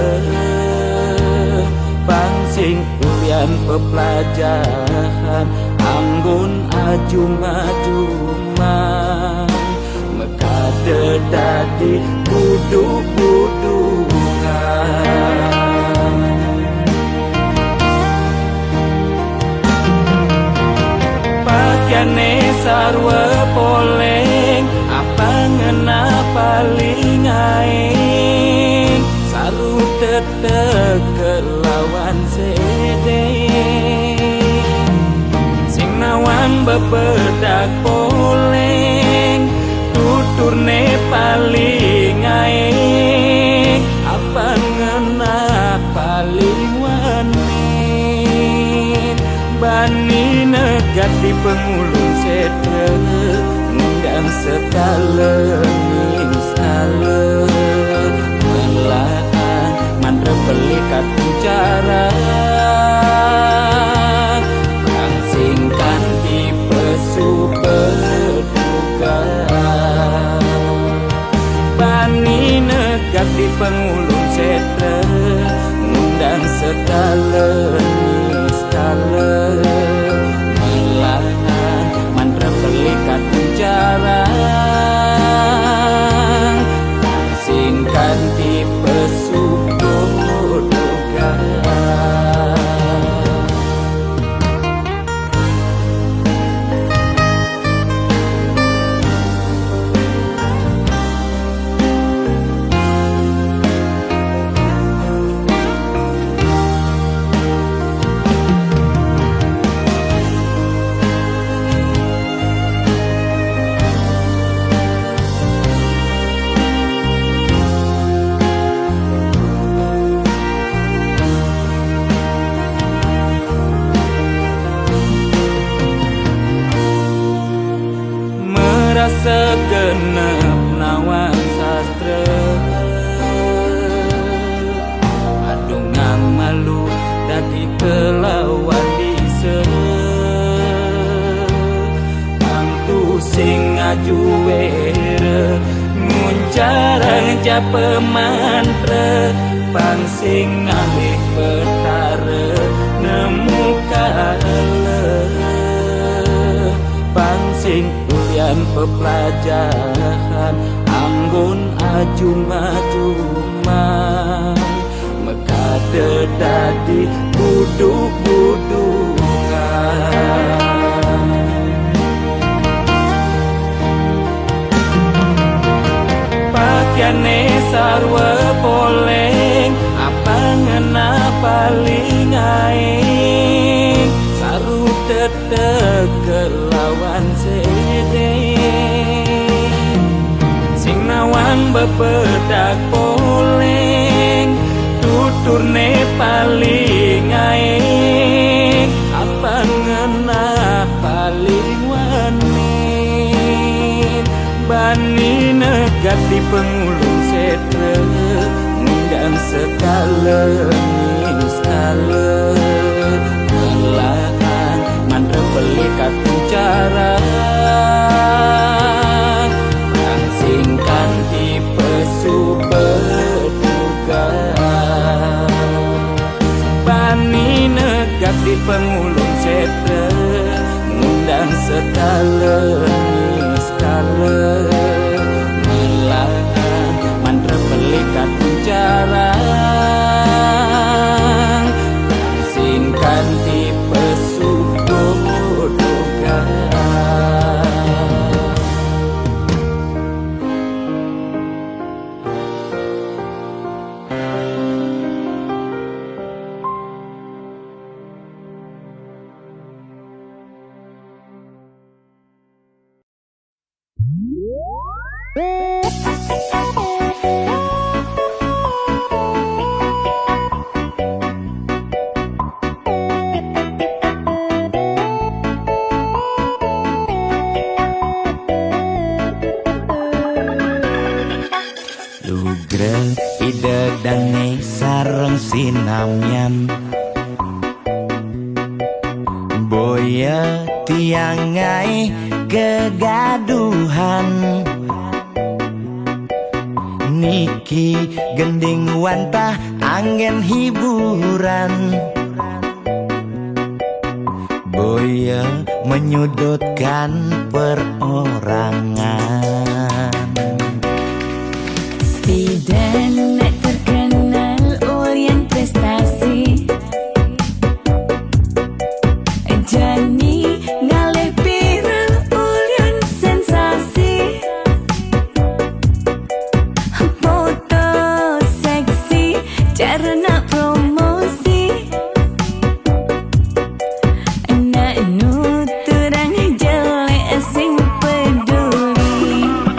Pang sing ulian pepelajaran Anggun ajum-ajuman Mekade dadi buduk-budukan Pakaiane sarwa poleng Apa ngena paling aing Saru tetek kelawan sedeng Sing nawan bebedak poleng Tuturne paling aing Apa ngena paling wanin Bani negat di pengulung setre Ngundang sekala misalnya Melaan mantra pelikat bicara Perang singkan di pesu berduga Bani negat di pengulung setre Ngundang sekala misalnya Melaan mantra pelikat bicara Singkan tipe sudoga Segenap nawan sastra Adungan malu dadi kelawan bisa Ang tusing ngajuere Muncarang japa mantra Pang sing ngalih petara Nemu kala Pang sing ulian pepelajaran Anggun ajum-ajuman Mekade dadi buduk-budukan Pakaiane sarwa poleng Apa ngena paling aing Saru tetek kelawan sedeng Sing nawang bebedak poleng Tuturne paling aing Apa ngena paling wanin Bani negat di pengulung setre Ngundang sekala misalnya Melaan mantra pelikat bicara Perang singkan tipe super duga setre ngundang skala Milan mantra pelikat jarang singkan tipe subodogan. Lugre ide dane sareng sinamyan Boya tiangai kegaduhan Niki gending wantah angin hiburan Boya menyudutkan perorangan Tidak nak terkenal Orient prestasi Jani ngalih viral Orient sensasi Foto seksi cara nak promosi Nak nuturang jelek sing peduli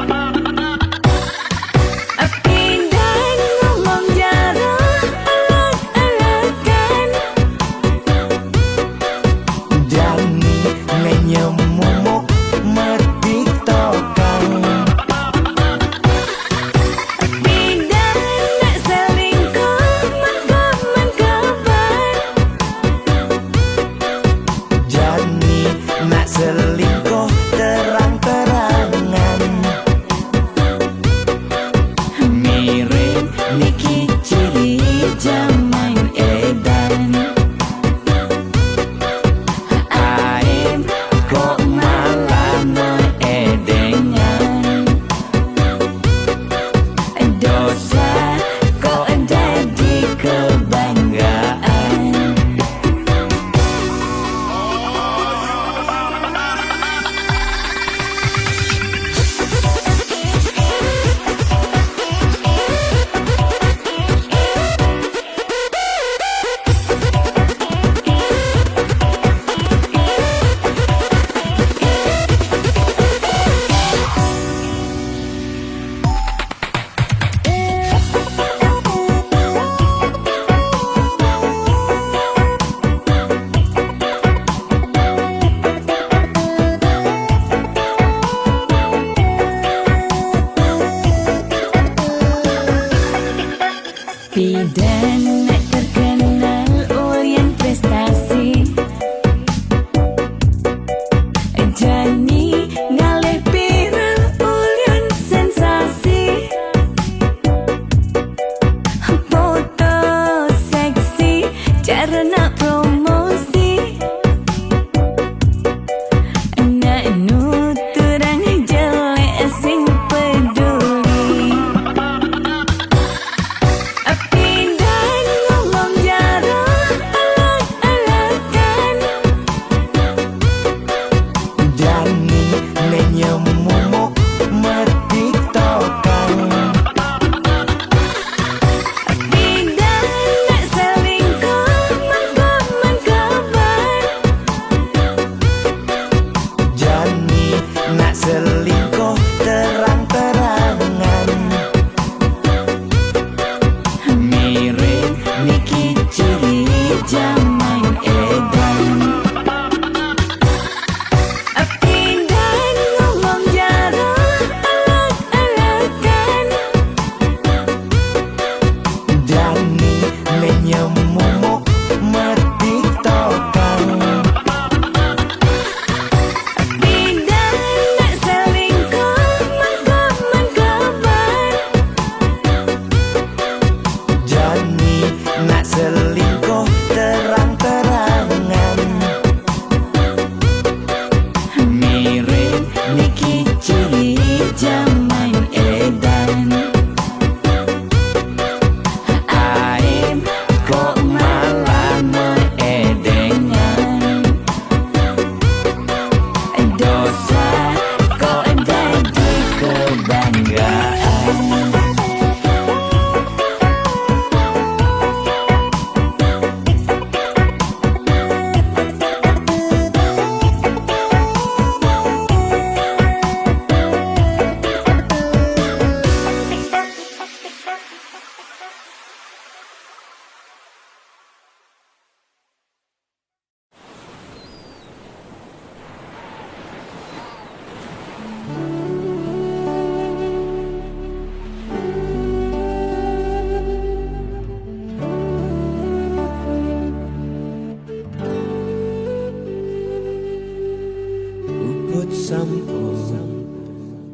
sampun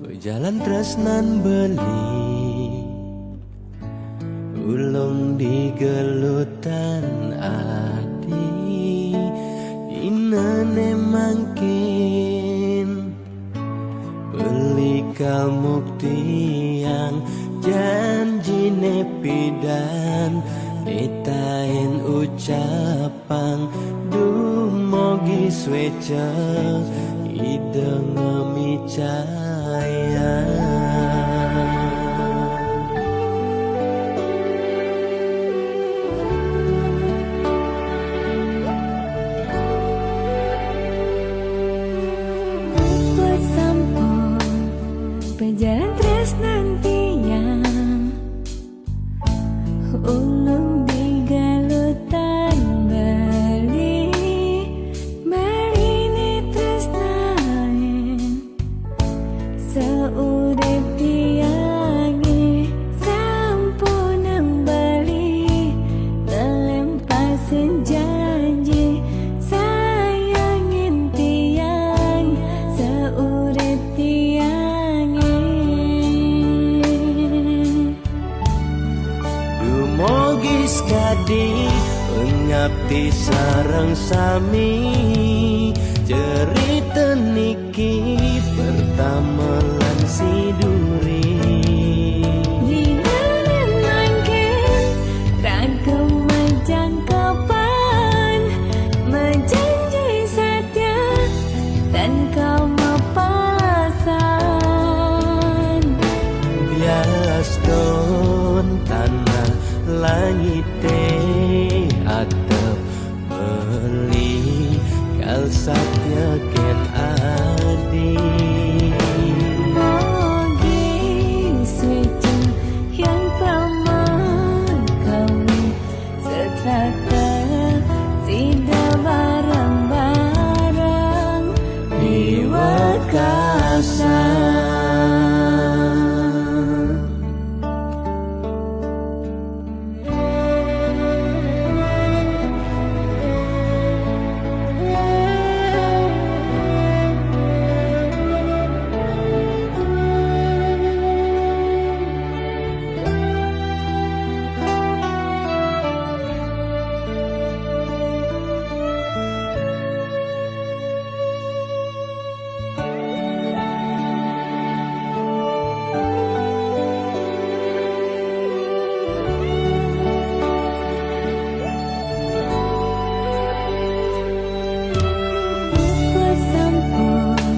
berjalan tresnan beli ulung di gelutan adi inane mangkin beli kalmukti yang janjine pidan etain ucapan dumogi sweca ideng micaya Buat sampun berjalan tresnan tiang ulung di galutan bali ini tresnain seurip tiangi sampun bali ngelempasin janji sayangin tiang seurip tiangi Dumogi skadi ngabdi sareng sami cerita niki pertama lan siduri Dinalen mangkin ragam menjangkapan menjanji setia dan kau mapalasan bias don tanah langit atap beli kal satya ken adi Mogi swece yang paman kami setata tidak barang-barang liwat kasar Buat sampun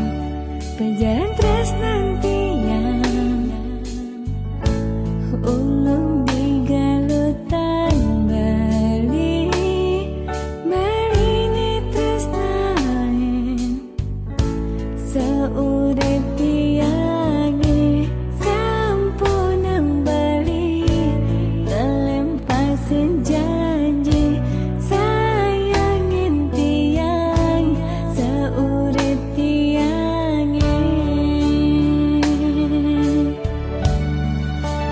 berjalan tresnan tiang ulung di galutan bali ini tresnain seurip tiangi sampun bali ngelempasin janji sayangin tiang seurip tiangi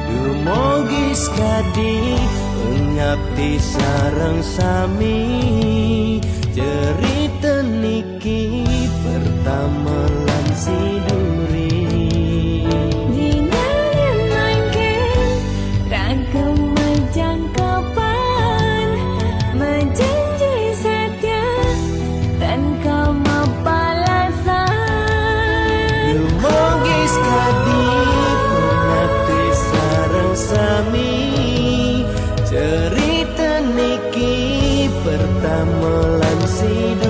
Dumogi skadi ngabdi sareng sami cerita niki pertama lan siduri Dinalen mangkin ragam menjangkapan menjanji setia dan kau mapalasan Dumogi skadi ngabdi sareng sami cerita niki pertama lan siduri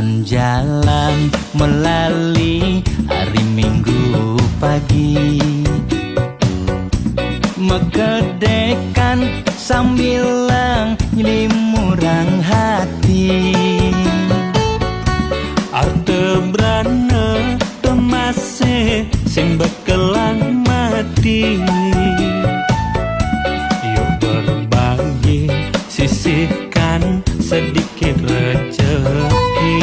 jalan-jalan melalui hari Minggu pagi, mekedekan sambil limuran hati. Arte brana temase sing bekelang mati. Yuk berbagi, sisihkan sedikit rezeki.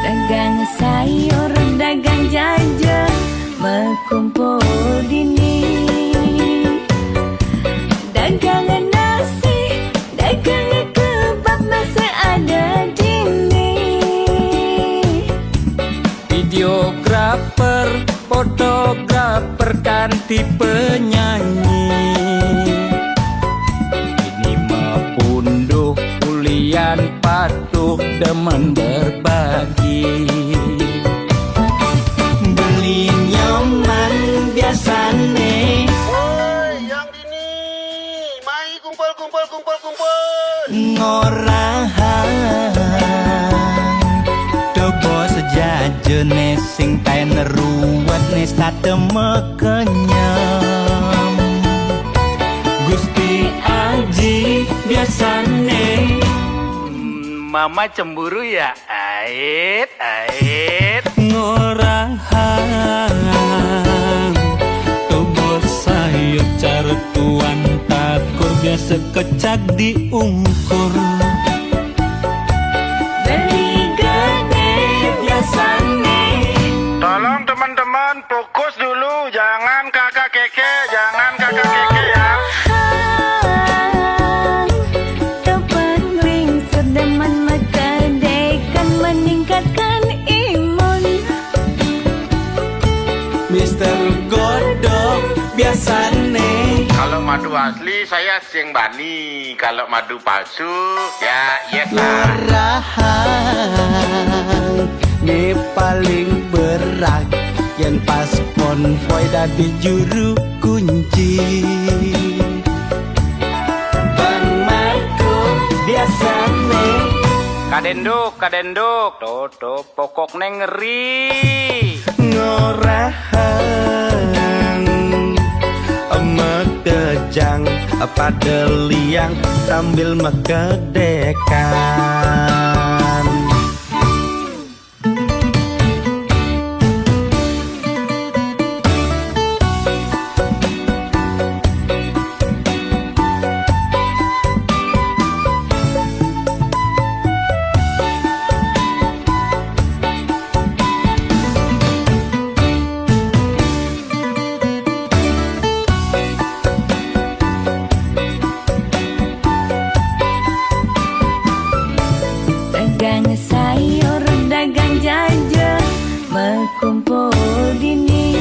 Dagang sayur, dagang jajan, berkumpul dini. Dagang nasi, dagang kebab masih ada dini. Videografer, fotografer ganti penyanyi. Ini mepunduh kulian patuh demen berbagi. Beli nyaman biasane, ngorahan dobo sejajene sing kae neruwet nis tateme kenyam. Gusti Aji biasane Mama cemburu ya, ait ngorahan dobo sayur caretuan takur biasa kecak diungkur. Beli gede biasane. Tolong teman-teman fokus dulu, jangan kakak keke, jangan kakak keke ya. Kepenting sedeman mekedekan meningkatkan imun. Mister Godok biasane Kalau madu asli saya sing bani, kalau madu palsu ya yes lah. ngorahan ne paling berat yang pas konvoy dadi juru kunci. Bang Marco biasane kadenduk, toto pokok neng ngeri. ngorahan megejang pada liang sambil mekedekan. Dagang sayur, dagang jajan, berkumpul dini.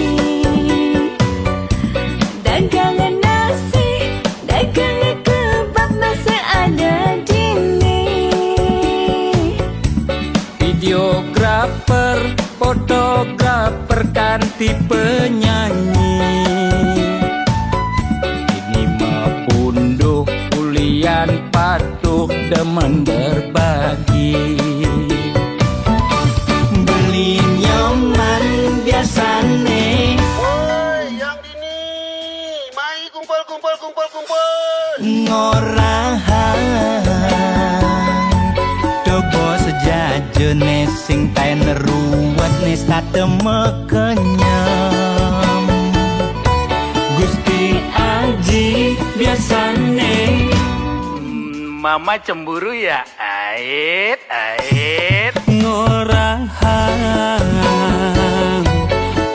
Dagang nasi, dagang kebab masih ada dini. Videografer, fotografer ganti penyanyi. Ini mepunduh kulian patuh demen berbagi. Beli nyaman biasane ngorahan dobo sejajene sing kae neruwet nis tateme kenyam. Gusti Aji biasane Mama cemburu ya, ait ngorahan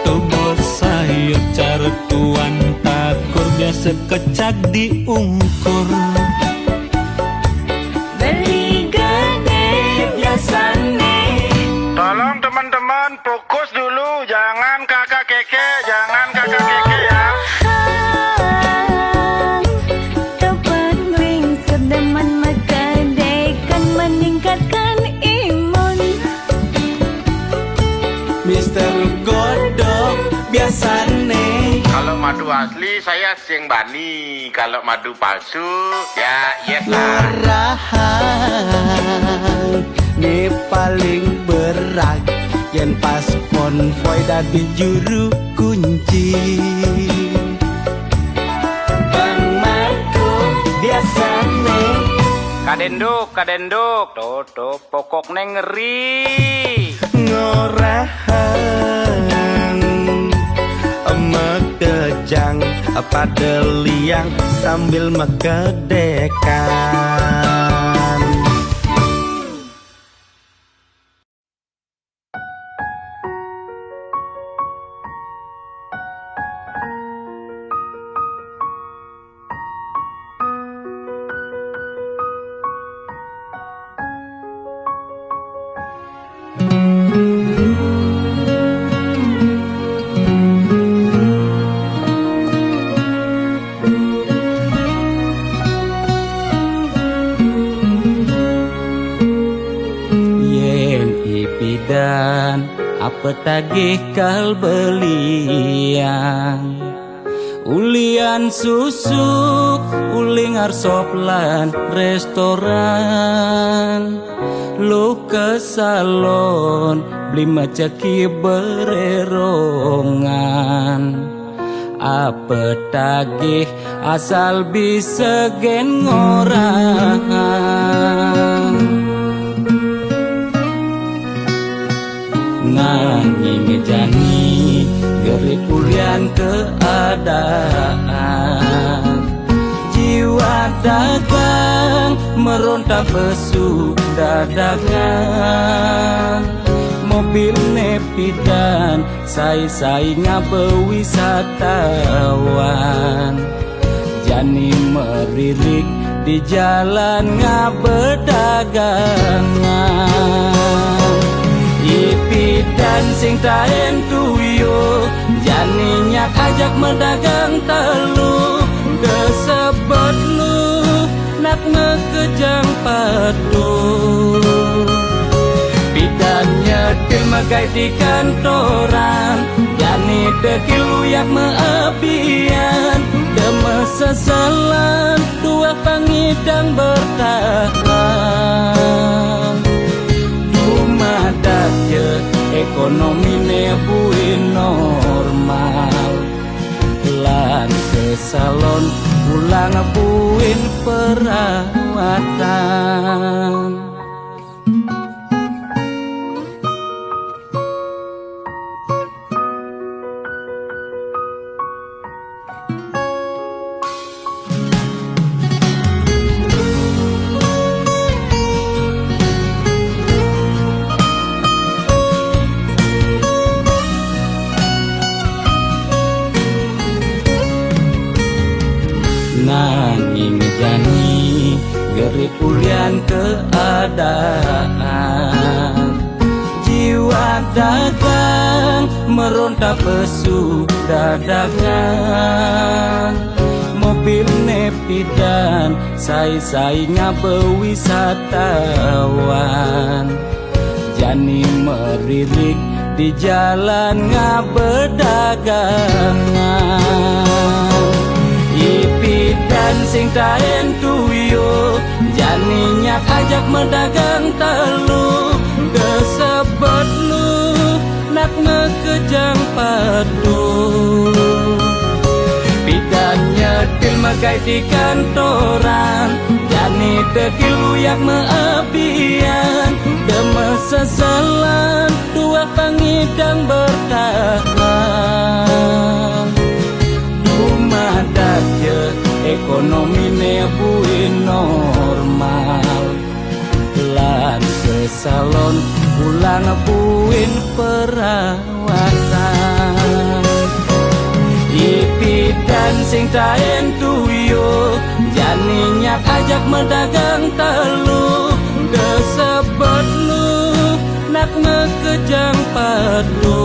tobo sayur caretuan takur biasa kecak diungkur. Beli gede biasane. Tolong teman-teman fokus dulu, jangan kakak keke, jangan kakak keke ya. Kepenting sedeman mekedekan meningkatkan imun. Mister Godok biasane Kalau madu asli saya sing bani. Kalau madu palsu, ya yes lah. Ngarahan ni paling berat yen pas konvoy dadi juru kunci. Bang Marco biasane kadenduk, toto pokok neng ngeri. ngorahan mekejang pada liang sambil mekedekan. Dan apa tagih kal belian ulian susuk uling arsoplan restoran lu ke salon beli macaki bererongan apa tagih asal bisa gen ngorang nanging ngejani gerik ulian keadaan jiwa dagang meronta besu dadakan mobil nepidan sai-sai ngabe wisatawan jani meririk di jalan ngabe dagangan Ipi dan sing taen tuyo jani nyak ajak mendagang telu kesebut lu nak ngekejang padu bidannya til magai di kantoran jani dekil uyak meabian deme sesalan dua pangidang bertahan madaknya ekonomi nebuin normal lan ke salon pulang buin perawatan. Nanging jani gerik ulian keadaan jiwa dagang meronta pesu dadakan mobil nepidan sai-sai ngabe wisatawan jani meririk di jalan ngabe dagangan Ipi dan sing taen tuyo jani nyak ajak mendagang telu kesebut lu nak ngekejang padu bidannya til magai di kantoran jani dekil uyak meabian deme sesalan dua pangidang bertahan madaknya ekonomi nebuin normal lan ke salon pulang buin perawatan Ipi dan sing taen tuyo jani nyak ajak mendagang telu kesebut lu nak ngekejang padu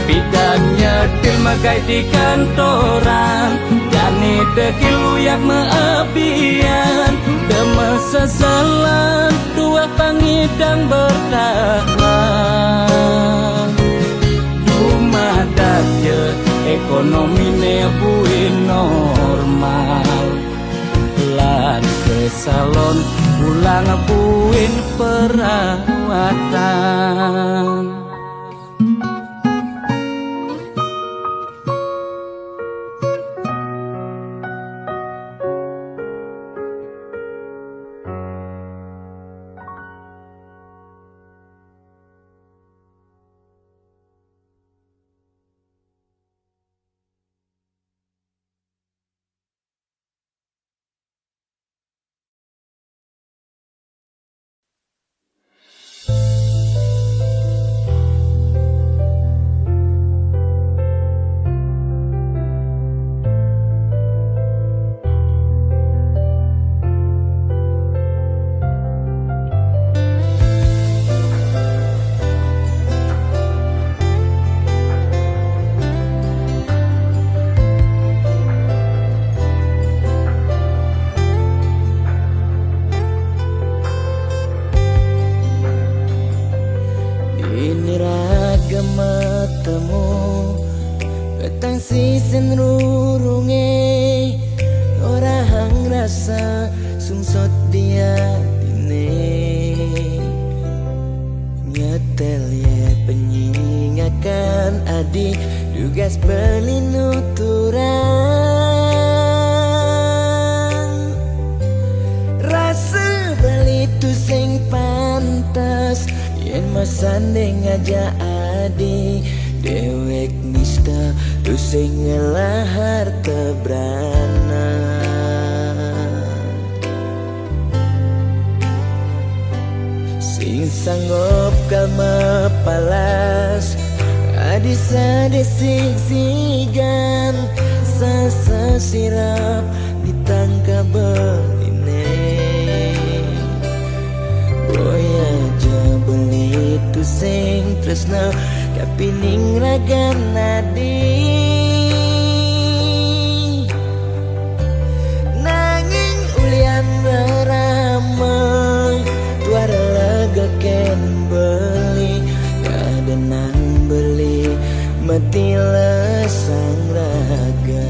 bidannya til magai di kantoran jani dekil uyak meabian deme sesalan dua pangidang bertahan dumadaknya ekonomine buin normal lan ke salon ulang buin perawatan. Ini ragam matamu petang sisen rurunge orang rasa sungsot dia ini nyetel ya penyingakan adik tugas beli nuturan rasa beli tu sing pantas yen masanding aja adi dewek nista tu sing ngelahar tebrana sing sanggup kalma palas adi sadesik sigan sasa sirap ditangka beline boy aja beli tu sing tresna kapining ragan nadi nanging ulian beramai tuara lega ken beli kadenan beli mati lesang raga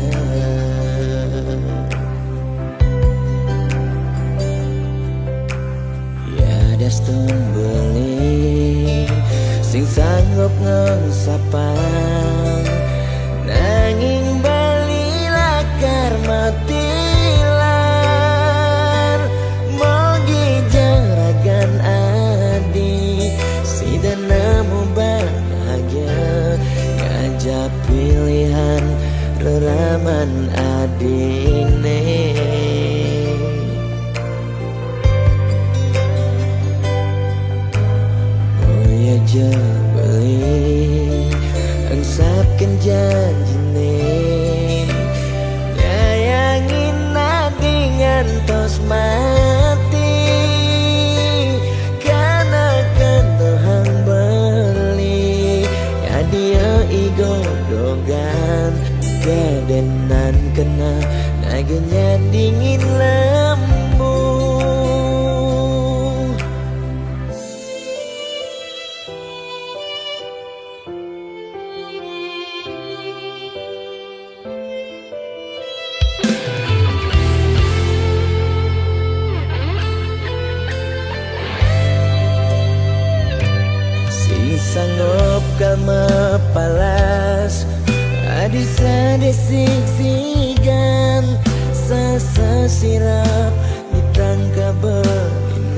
daston beli sing sanggup ngesapan nanging bali lakar matilar mogi jaragan adi si dan nemu bahagia ngajak pilihan reraman adine aja beli angsapkan janjine nyayangin nadi ngantos mati karena kentohang beli ya dia igodogan kedenan kena nagenya dingin lembu sanggup kalma palas adi sadesik sigan sasa sirap ditangka beline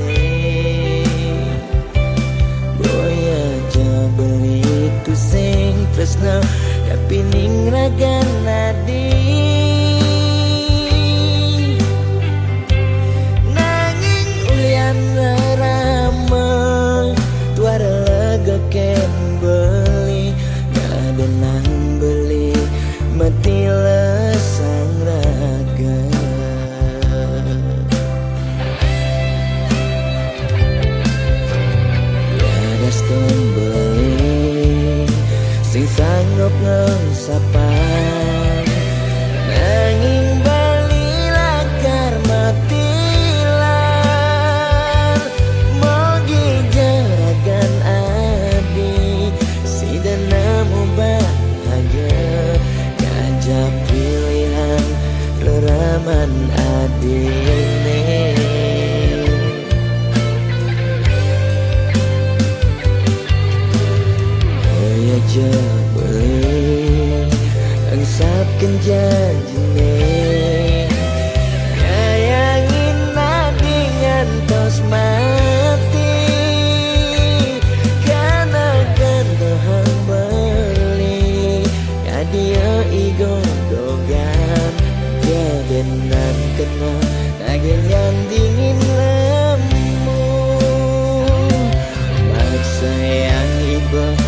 boy aja beli tu sing tresna kapining ragan nadi nanging ulian ramai tuara lega ken beli ngadenang beli mati lesang raga ya daston beli sing sanggup ngesapan man adine ya jebeli angsapkeun janjine nyayangin nadi ngantos mati karena kendahan beli ya dia igodogan jadenan kena nagengan dingin lemu maksa yang iba